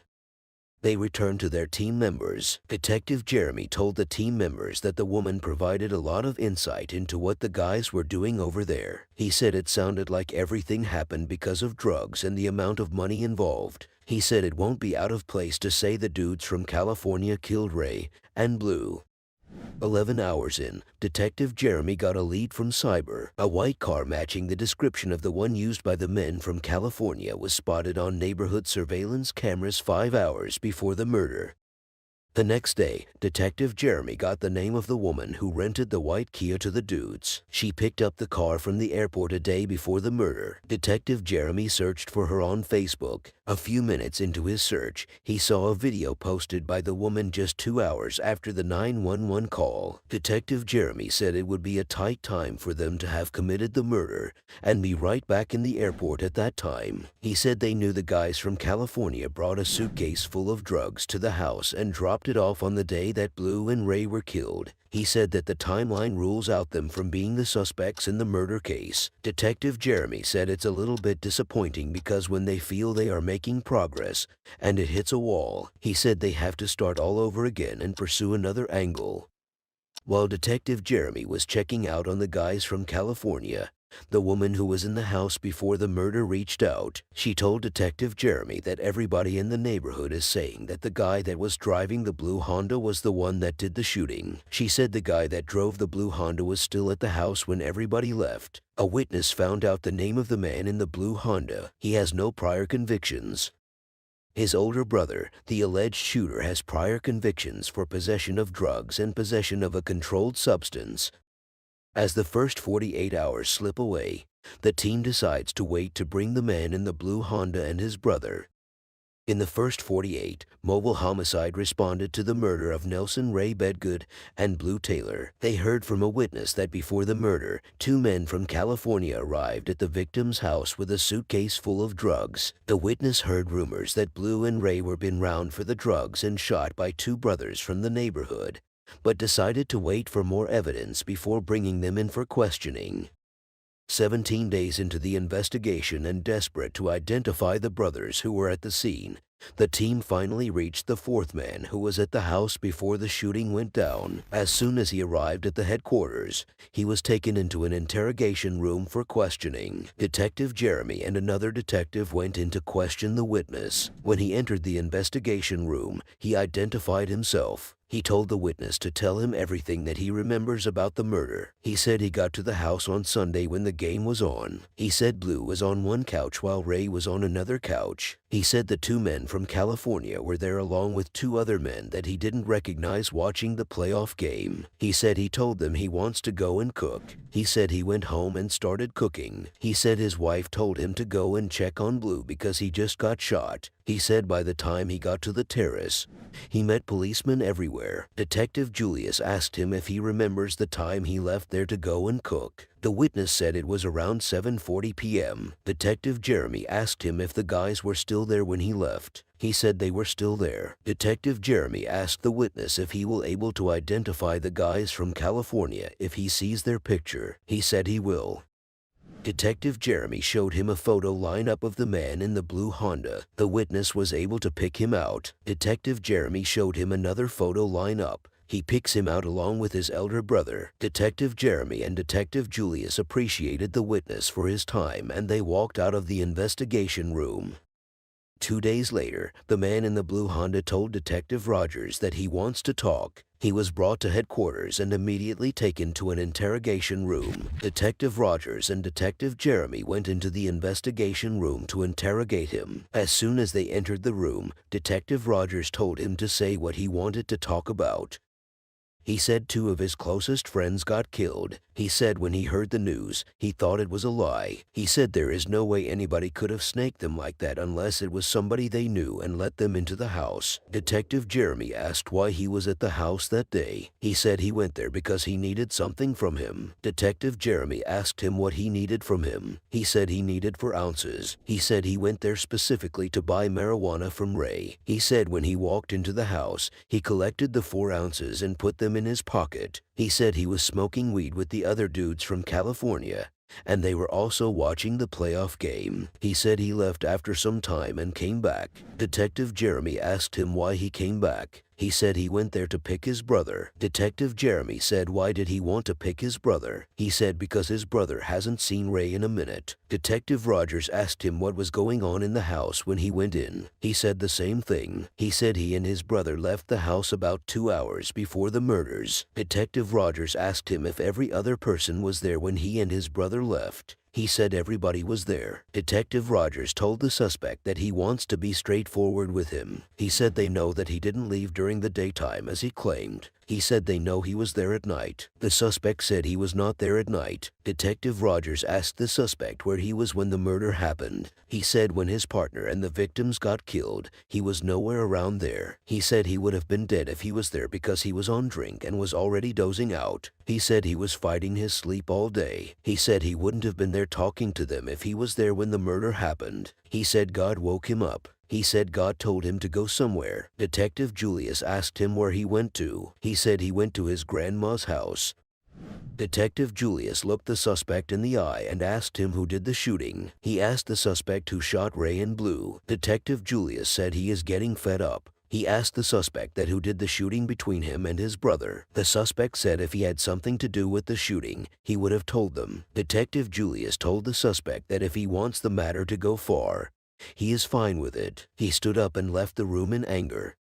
They returned to their team members. Detective Jeremy told the team members that the woman provided a lot of insight into what the guys were doing over there. He said it sounded like everything happened because of drugs and the amount of money involved. He said it won't be out of place to say the dudes from California killed Ray and Blue. 11 hours in, Detective Jeremy got a lead from Cyber. A white car matching the description of the one used by the men from California was spotted on neighborhood surveillance cameras 5 hours before the murder. The next day, Detective Jeremy got the name of the woman who rented the white Kia to the dudes. She picked up the car from the airport a day before the murder. Detective Jeremy searched for her on Facebook. A few minutes into his search, he saw a video posted by the woman just 2 hours after the 911 call. Detective Jeremy said it would be a tight time for them to have committed the murder and be right back in the airport at that time. He said they knew the guys from California brought a suitcase full of drugs to the house and dropped it off on the day that Blue and Ray were killed. He said that the timeline rules out them from being the suspects in the murder case. Detective Jeremy said it's a little bit disappointing because when they feel they are making progress and it hits a wall, he said they have to start all over again and pursue another angle. While Detective Jeremy was checking out on the guys from California, the woman who was in the house before the murder reached out. She told Detective Jeremy that everybody in the neighborhood is saying that the guy that was driving the blue Honda was the one that did the shooting. She said the guy that drove the blue Honda was still at the house when everybody left. A witness found out the name of the man in the blue Honda. He has no prior convictions. His older brother, the alleged shooter, has prior convictions for possession of drugs and possession of a controlled substance. As the first 48 hours slip away, the team decides to wait to bring the man in the blue Honda and his brother. In the first 48, Mobile Homicide responded to the murder of Nelson Ray Bedgood and Blue Taylor. They heard from a witness that before the murder, 2 men from California arrived at the victim's house with a suitcase full of drugs. The witness heard rumors that Blue and Ray were been round for the drugs and shot by 2 brothers from the neighborhood, but decided to wait for more evidence before bringing them in for questioning. 17 days into the investigation and desperate to identify the brothers who were at the scene, the team finally reached the 4th man who was at the house before the shooting went down. As soon as he arrived at the headquarters, he was taken into an interrogation room for questioning. Detective Jeremy and another detective went in to question the witness. When he entered the investigation room, he identified himself. He told the witness to tell him everything that he remembers about the murder. He said he got to the house on Sunday when the game was on. He said Blue was on one couch while Ray was on another couch. He said the two men from California were there along with two other men that he didn't recognize watching the playoff game. He said he told them he wants to go and cook. He said he went home and started cooking. He said his wife told him to go and check on Blue because he just got shot. He said by the time he got to the terrace, he met policemen everywhere. Detective Julius asked him if he remembers the time he left there to go and cook. The witness said it was around 7:40 p.m. Detective Jeremy asked him if the guys were still there when he left. He said they were still there. Detective Jeremy asked the witness if he will able to identify the guys from California if he sees their picture. He said he will. Detective Jeremy showed him a photo lineup of the man in the blue Honda. The witness was able to pick him out. Detective Jeremy showed him another photo lineup. He picks him out along with his elder brother. Detective Jeremy and Detective Julius appreciated the witness for his time and they walked out of the investigation room. 2 days later, the man in the blue Honda told Detective Rogers that he wants to talk. He was brought to headquarters and immediately taken to an interrogation room. Detective Rogers and Detective Jeremy went into the investigation room to interrogate him. As soon as they entered the room, Detective Rogers told him to say what he wanted to talk about. He said 2 of his closest friends got killed. He said when he heard the news, he thought it was a lie. He said there is no way anybody could have snaked them like that unless it was somebody they knew and let them into the house. Detective Jeremy asked why he was at the house that day. He said he went there because he needed something from him. Detective Jeremy asked him what he needed from him. He said he needed 4 ounces. He said he went there specifically to buy marijuana from Ray. He said when he walked into the house, he collected the 4 ounces and put them in his pocket. He said he was smoking weed with the other dudes from California, and they were also watching the playoff game. He said he left after some time and came back. Detective Jeremy asked him why he came back. He said he went there to pick his brother. Detective Jeremy said why did he want to pick his brother? He said because his brother hasn't seen Ray in a minute. Detective Rogers asked him what was going on in the house when he went in. He said the same thing. He said he and his brother left the house about 2 hours before the murders. Detective Rogers asked him if every other person was there when he and his brother left. He said everybody was there. Detective Rogers told the suspect that he wants to be straightforward with him. He said they know that he didn't leave during the daytime as he claimed. He said they know he was there at night. The suspect said he was not there at night. Detective Rogers asked the suspect where he was when the murder happened. He said when his partner and the victims got killed, he was nowhere around there. He said he would have been dead if he was there because he was on drink and was already dozing out. He said he was fighting his sleep all day. He said he wouldn't have been there talking to them if he was there when the murder happened. He said God woke him up. He said God told him to go somewhere. Detective Julius asked him where he went to. He said he went to his grandma's house. Detective Julius looked the suspect in the eye and asked him who did the shooting. He asked the suspect who shot Ray and Blue. Detective Julius said he is getting fed up. He asked the suspect that who did the shooting between him and his brother. The suspect said if he had something to do with the shooting, he would have told them. Detective Julius told the suspect that if he wants the matter to go far, he is fine with it. He stood up and left the room in anger.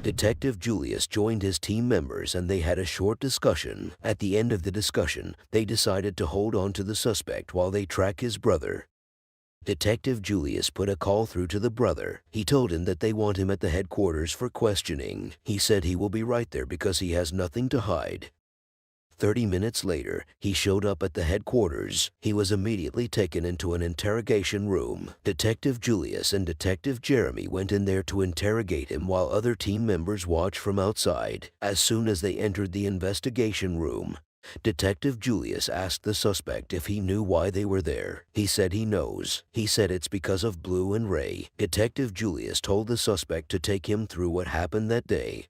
Detective Julius joined his team members and they had a short discussion. At the end of the discussion, they decided to hold on to the suspect while they track his brother. Detective Julius put a call through to the brother. He told him that they want him at the headquarters for questioning. He said he will be right there because he has nothing to hide. 30 minutes later, he showed up at the headquarters. He was immediately taken into an interrogation room. Detective Julius and Detective Jeremy went in there to interrogate him while other team members watched from outside. As soon as they entered the investigation room, Detective Julius asked the suspect if he knew why they were there. He said he knows. He said it's because of Blue and Ray. Detective Julius told the suspect to take him through what happened that day.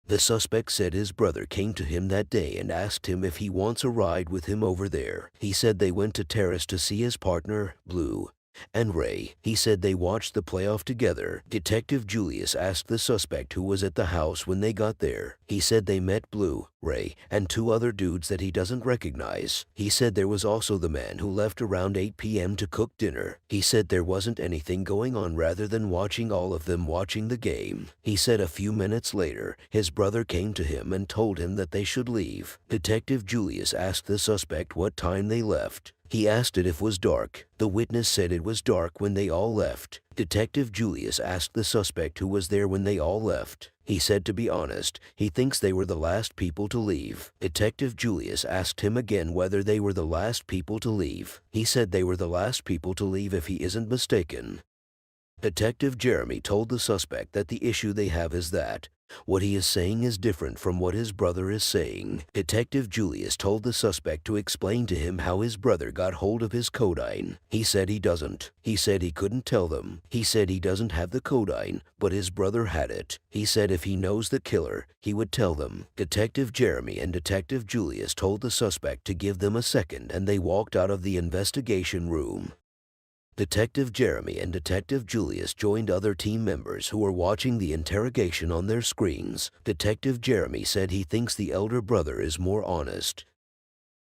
The suspect said his brother came to him that day and asked him if he wants a ride with him over there. He said they went to Terrace to see his partner, Blue. and Ray. He said they watched the playoff together. Detective Julius asked the suspect who was at the house when they got there. He said they met Blue, Ray, and two other dudes that he doesn't recognize. He said there was also the man who left around 8 p.m. to cook dinner. He said there wasn't anything going on rather than watching all of them watching the game. He said a few minutes later, his brother came to him and told him that they should leave. Detective Julius asked the suspect what time they left. He asked it if it was dark. The witness said it was dark when they all left. Detective Julius asked the suspect who was there when they all left. He said to be honest, he thinks they were the last people to leave. Detective Julius asked him again whether they were the last people to leave. He said they were the last people to leave if he isn't mistaken. Detective Jeremy told the suspect that the issue they have is that what he is saying is different from what his brother is saying. Detective Julius told the suspect to explain to him how his brother got hold of his codeine. He said he doesn't. He said he couldn't tell them. He said he doesn't have the codeine, but his brother had it. He said if he knows the killer, he would tell them. Detective Jeremy and Detective Julius told the suspect to give them a second, and they walked out of the investigation room. Detective Jeremy and Detective Julius joined other team members who were watching the interrogation on their screens. Detective Jeremy said he thinks the elder brother is more honest.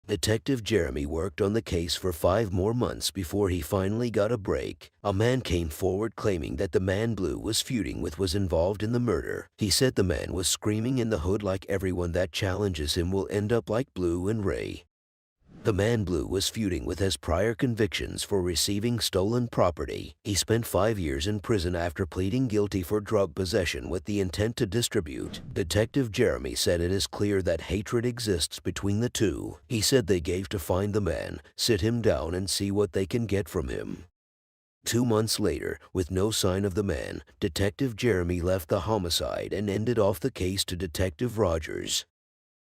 Detective Jeremy worked on the case for 5 more months before he finally got a break. A man came forward claiming that the man Blue was feuding with was involved in the murder. He said the man was screaming in the hood like everyone that challenges him will end up like Blue and Ray. The man Blue was feuding with has prior convictions for receiving stolen property. He spent 5 years in prison after pleading guilty for drug possession with the intent to distribute. Detective Jeremy said it is clear that hatred exists between the two. He said they gave to find the man, sit him down and see what they can get from him. 2 months later, with no sign of the man, Detective Jeremy left the homicide and ended off the case to Detective Rogers.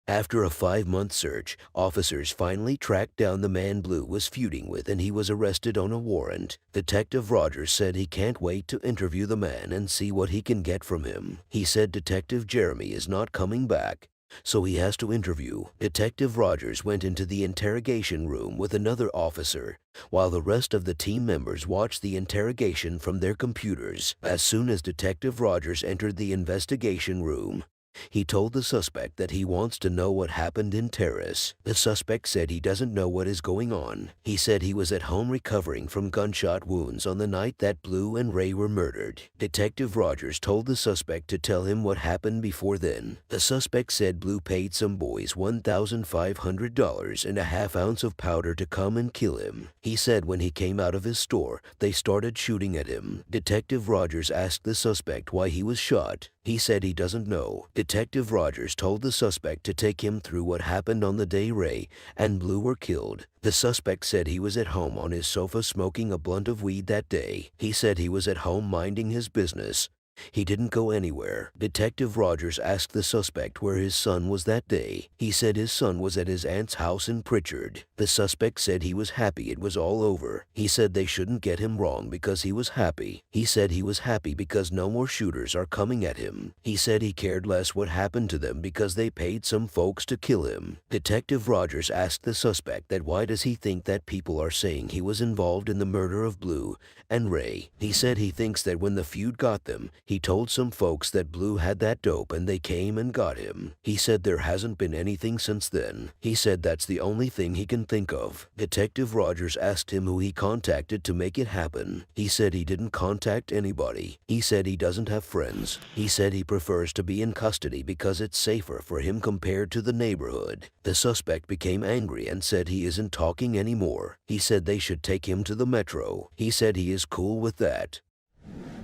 After a 5-month search, officers finally tracked down the man Blue was feuding with and he was arrested on a warrant. Detective Rogers said he can't wait to interview the man and see what he can get from him. He said Detective Jeremy is not coming back, so he has to interview. Detective Rogers went into the interrogation room with another officer, while the rest of the team members watched the interrogation from their computers. As soon as Detective Rogers entered the investigation room, he told the suspect that he wants to know what happened in Terrace. The suspect said he doesn't know what is going on. He said he was at home recovering from gunshot wounds on the night that Blue and Ray were murdered. Detective Rogers told the suspect to tell him what happened before then. The suspect said Blue paid some boys $1,500 and a half ounce of powder to come and kill him. He said when he came out of his store, they started shooting at him. Detective Rogers asked the suspect why he was shot. He said he doesn't know. Detective Rogers told the suspect to take him through what happened on the day Ray and Blue were killed. The suspect said he was at home on his sofa smoking a blunt of weed that day. He said he was at home minding his business. He didn't go anywhere. Detective Rogers asked the suspect where his son was that day. He said his son was at his aunt's house in Pritchard. The suspect said he was happy it was all over. He said they shouldn't get him wrong because he was happy. He said he was happy because no more shooters are coming at him. He said he cared less what happened to them because they paid some folks to kill him. Detective Rogers asked the suspect that why does he think that people are saying he was involved in the murder of Blue and Ray. He said he thinks that when the feud got them, he told some folks that Blue had that dope and they came and got him. He said there hasn't been anything since then. He said that's the only thing he can think of. Detective Rogers asked him who he contacted to make it happen. He said he didn't contact anybody. He said he doesn't have friends. He said he prefers to be in custody because it's safer for him compared to the neighborhood. The suspect became angry and said he isn't talking anymore. He said they should take him to the Metro. He said he is cool with that.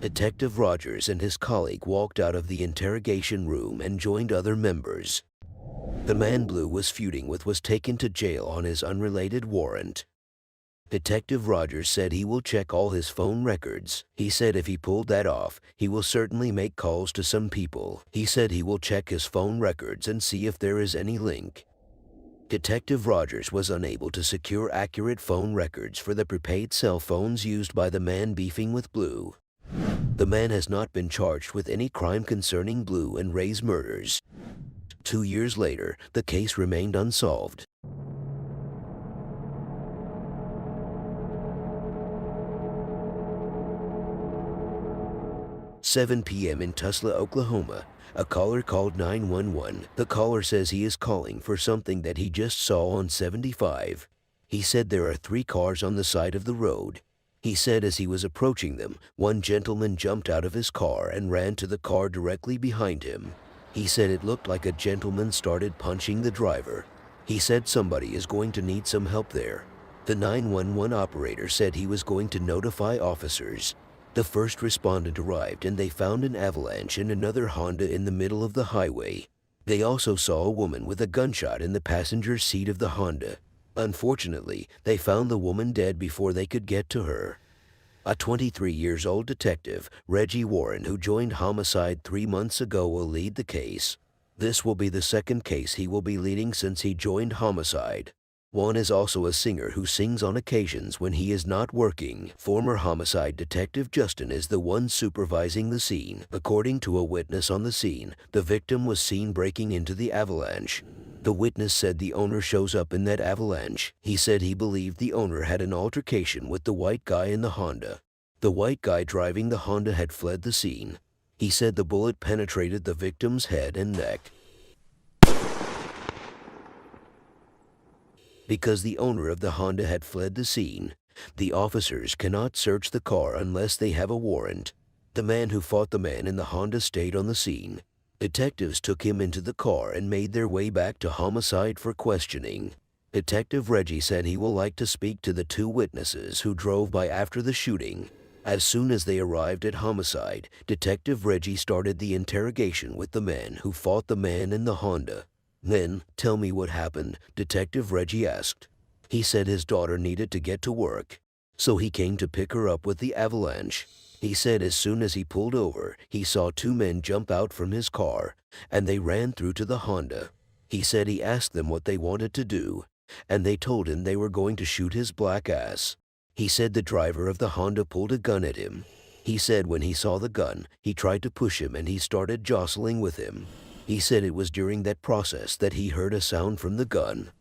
Detective Rogers and his colleague walked out of the interrogation room and joined other members. The man Blue was feuding with was taken to jail on his unrelated warrant. Detective Rogers said he will check all his phone records. He said if he pulled that off, he will certainly make calls to some people. He said he will check his phone records and see if there is any link. Detective Rogers was unable to secure accurate phone records for the prepaid cell phones used by the man beefing with Blue. The man has not been charged with any crime concerning Blue and Ray's murders. 2 years later, the case remained unsolved. 7 p.m. in Tulsa, Oklahoma. A caller called 911. The caller says he is calling for something that he just saw on 75. He said there are 3 cars on the side of the road. He said as he was approaching them, one gentleman jumped out of his car and ran to the car directly behind him. He said it looked like a gentleman started punching the driver. He said somebody is going to need some help there. The 911 operator said he was going to notify officers. The first respondent arrived and they found an avalanche in another Honda in the middle of the highway. They also saw a woman with a gunshot in the passenger seat of the Honda. Unfortunately, they found the woman dead before they could get to her. A 23-year-old detective, Reggie Warren, who joined homicide 3 months ago, will lead the case. This will be the second case he will be leading since he joined homicide. Juan is also a singer who sings on occasions when he is not working. Former homicide detective Justin is the one supervising the scene. According to a witness on the scene, the victim was seen breaking into the avalanche. The witness said the owner shows up in that avalanche. He said he believed the owner had an altercation with the white guy in the Honda. The white guy driving the Honda had fled the scene. He said the bullet penetrated the victim's head and neck. Because the owner of the Honda had fled the scene, the officers cannot search the car unless they have a warrant. The man who fought the man in the Honda stayed on the scene. Detectives took him into the car and made their way back to homicide for questioning. Detective Reggie said he will like to speak to the 2 witnesses who drove by after the shooting. As soon as they arrived at homicide, Detective Reggie started the interrogation with the man who fought the man in the Honda. Then, tell me what happened, Detective Reggie asked. He said his daughter needed to get to work, so he came to pick her up with the avalanche. He said as soon as he pulled over, he saw 2 men jump out from his car, and they ran through to the Honda. He said he asked them what they wanted to do, and they told him they were going to shoot his black ass. He said the driver of the Honda pulled a gun at him. He said when he saw the gun, he tried to push him and he started jostling with him. He said it was during that process that he heard a sound from the gun.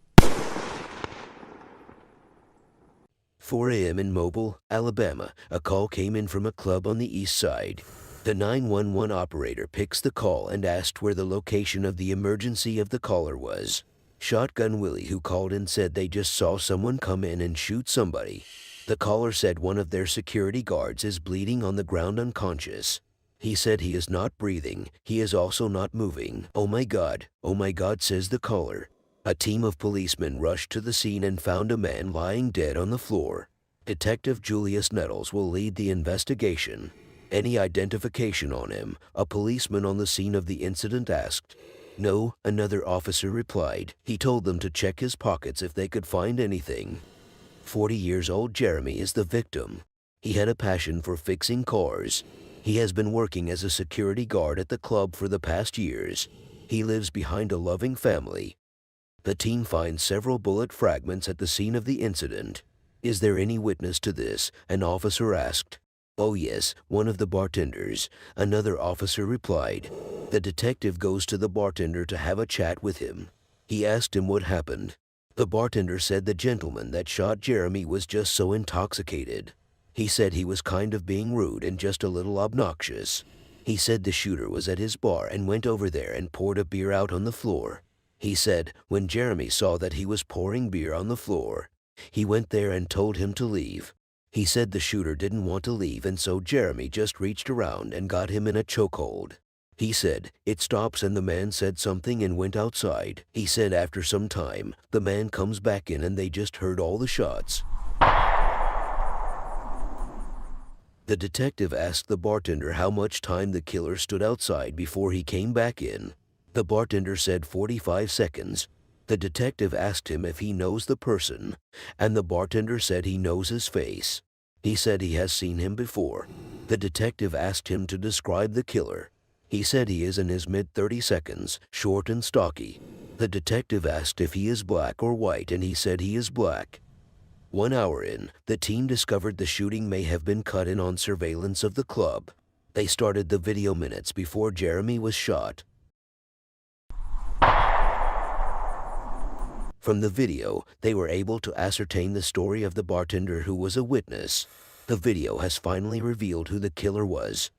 4 a.m. in Mobile, Alabama, a call came in from a club on the east side. The 911 operator picks the call and asked where the location of the emergency of the caller was. Shotgun Willie, who called in, said they just saw someone come in and shoot somebody. The caller said one of their security guards is bleeding on the ground unconscious. He said he is not breathing. He is also not moving. Oh my God, says the caller. A team of policemen rushed to the scene and found a man lying dead on the floor. Detective Julius Nettles will lead the investigation. Any identification on him? A policeman on the scene of the incident asked. No, another officer replied. He told them to check his pockets if they could find anything. 40-year-old Jeremy is the victim. He had a passion for fixing cars. He has been working as a security guard at the club for the past years. He lives behind a loving family. The team finds several bullet fragments at the scene of the incident. Is there any witness to this? An officer asked. Oh yes, one of the bartenders, another officer replied. The detective goes to the bartender to have a chat with him. He asked him what happened. The bartender said the gentleman that shot Jeremy was just so intoxicated. He said he was kind of being rude and just a little obnoxious. He said the shooter was at his bar and went over there and poured a beer out on the floor. He said when Jeremy saw that he was pouring beer on the floor, he went there and told him to leave. He said the shooter didn't want to leave and so Jeremy just reached around and got him in a chokehold. He said it stops and the man said something and went outside. He said after some time, the man comes back in and they just heard all the shots. The detective asked the bartender how much time the killer stood outside before he came back in. The bartender said 45 seconds. The detective asked him if he knows the person, and the bartender said he knows his face. He said he has seen him before. The detective asked him to describe the killer. He said he is in his mid-30 seconds, short and stocky. The detective asked if he is black or white, and he said he is black. 1 hour in, the team discovered the shooting may have been cut in on surveillance of the club. They started the video minutes before Jeremy was shot. From the video, they were able to ascertain the story of the bartender who was a witness. The video has finally revealed who the killer was.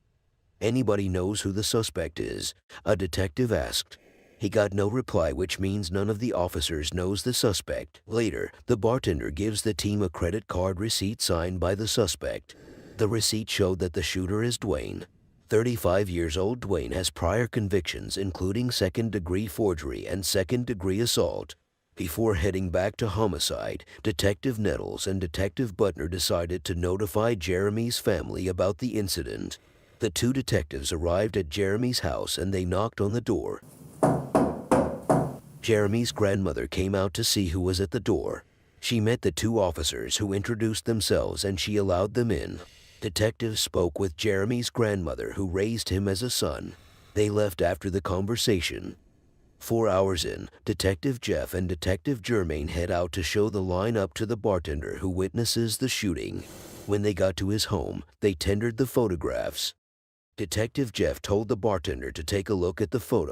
"Anybody knows who the suspect is?" a detective asked. He got no reply, which means none of the officers knows the suspect. Later, the bartender gives the team a credit card receipt signed by the suspect. The receipt showed that the shooter is Dwayne. 35 years old, Dwayne has prior convictions, including second-degree forgery and second-degree assault. Before heading back to homicide, Detective Nettles and Detective Butner decided to notify Jeremy's family about the incident. The two detectives arrived at Jeremy's house and they knocked on the door. Jeremy's grandmother came out to see who was at the door. She met the two officers, who introduced themselves, and she allowed them in. Detectives spoke with Jeremy's grandmother, who raised him as a son. They left after the conversation. 4 hours in, Detective Jeff and Detective Germain head out to show the line up to the bartender who witnesses the shooting. When they got to his home, they tendered the photographs. Detective Jeff told the bartender to take a look at the photo.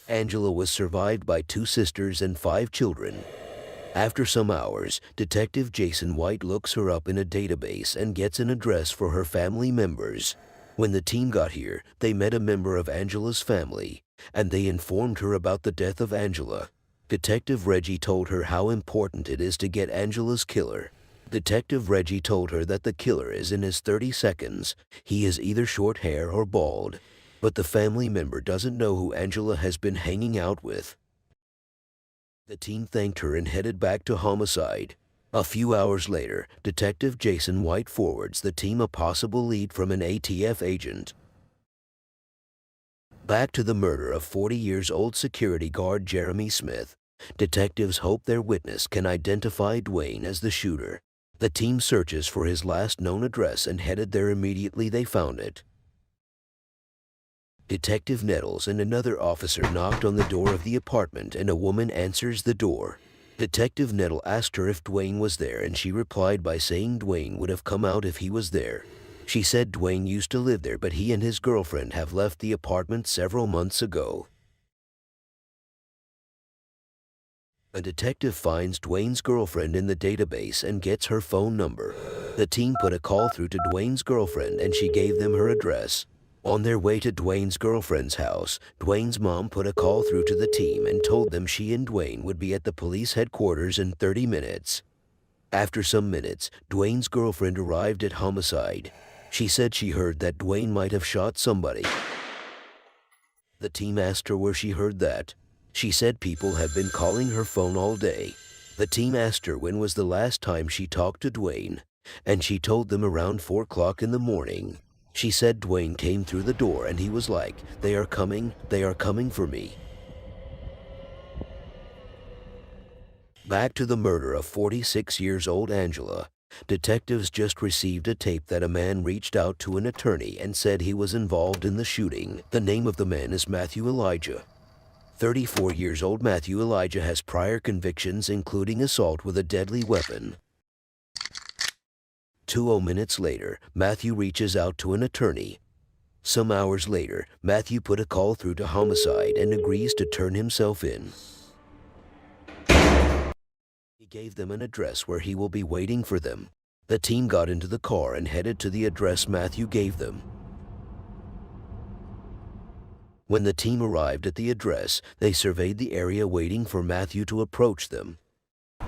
Angela was survived by 2 sisters and 5 children. After some hours, Detective Jason White looks her up in a database and gets an address for her family members. When the team got here, they met a member of Angela's family, and they informed her about the death of Angela. Detective Reggie told her how important it is to get Angela's killer. Detective Reggie told her that the killer is in his 30 seconds. He is either short hair or bald. But the family member doesn't know who Angela has been hanging out with. The team thanked her and headed back to homicide. A few hours later, Detective Jason White forwards the team a possible lead from an ATF agent. Back to the murder of 40 years old security guard Jeremy Smith. Detectives hope their witness can identify Dwayne as the shooter. The team searches for his last known address and headed there immediately they found it. Detective Nettles and another officer knocked on the door of the apartment, and a woman answers the door. Detective Nettle asked her if Dwayne was there, and she replied by saying Dwayne would have come out if he was there. She said Dwayne used to live there, but he and his girlfriend have left the apartment several months ago. A detective finds Dwayne's girlfriend in the database and gets her phone number. The team put a call through to Dwayne's girlfriend and she gave them her address. On their way to Dwayne's girlfriend's house, Dwayne's mom put a call through to the team and told them she and Dwayne would be at the police headquarters in 30 minutes. After some minutes, Dwayne's girlfriend arrived at Homicide. She said she heard that Dwayne might have shot somebody. The team asked her where she heard that. She said people have been calling her phone all day. The team asked her when was the last time she talked to Dwayne, and she told them around 4 o'clock in the morning. She said Dwayne came through the door and he was like, they are coming for me. Back to the murder of 46-year-old Angela. Detectives just received a tape that a man reached out to an attorney and said he was involved in the shooting. The name of the man is Matthew Elijah. 34-year-old Matthew Elijah has prior convictions including assault with a deadly weapon. 20 minutes later, Matthew reaches out to an attorney. Some hours later, Matthew put a call through to Homicide and agrees to turn himself in. He gave them an address where he will be waiting for them. The team got into the car and headed to the address Matthew gave them. When the team arrived at the address, they surveyed the area waiting for Matthew to approach them.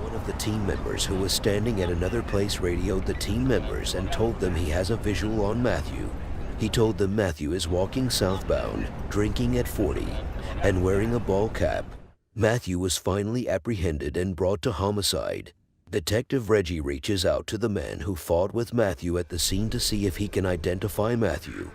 One of the team members who was standing at another place radioed the team members and told them he has a visual on Matthew. He told them Matthew is walking southbound, drinking at 40, and wearing a ball cap. Matthew was finally apprehended and brought to Homicide. Detective Reggie reaches out to the man who fought with Matthew at the scene to see if he can identify Matthew.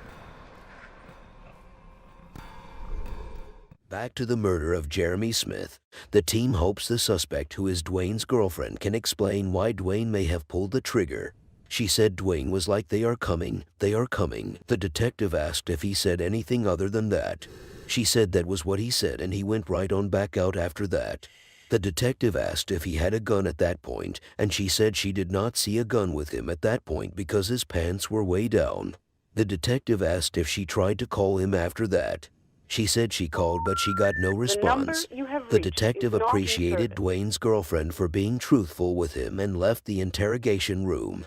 Back to the murder of Jeremy Smith. The team hopes the suspect, who is Dwayne's girlfriend, can explain why Dwayne may have pulled the trigger. She said Dwayne was like, they are coming. The detective asked if he said anything other than that. She said that was what he said and he went right on back out after that. The detective asked if he had a gun at that point, and she said she did not see a gun with him at that point because his pants were way down. The detective asked if she tried to call him after that. She said she called but she got no response. The detective appreciated Dwayne's girlfriend for being truthful with him and left the interrogation room.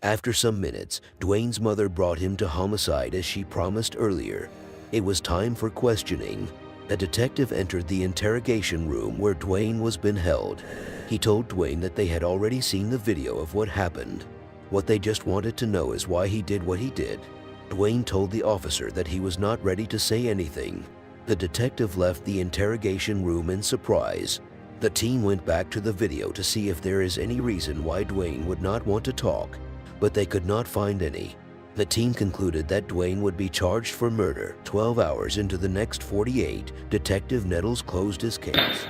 After some minutes, Dwayne's mother brought him to Homicide as she promised earlier. It was time for questioning. A detective entered the interrogation room where Dwayne was being held. He told Dwayne that they had already seen the video of what happened. What they just wanted to know is why he did what he did. Dwayne told the officer that he was not ready to say anything. The detective left the interrogation room in surprise. The team went back to the video to see if there is any reason why Dwayne would not want to talk, but they could not find any. The team concluded that Dwayne would be charged for murder. 12 hours into the next 48, Detective Nettles closed his case.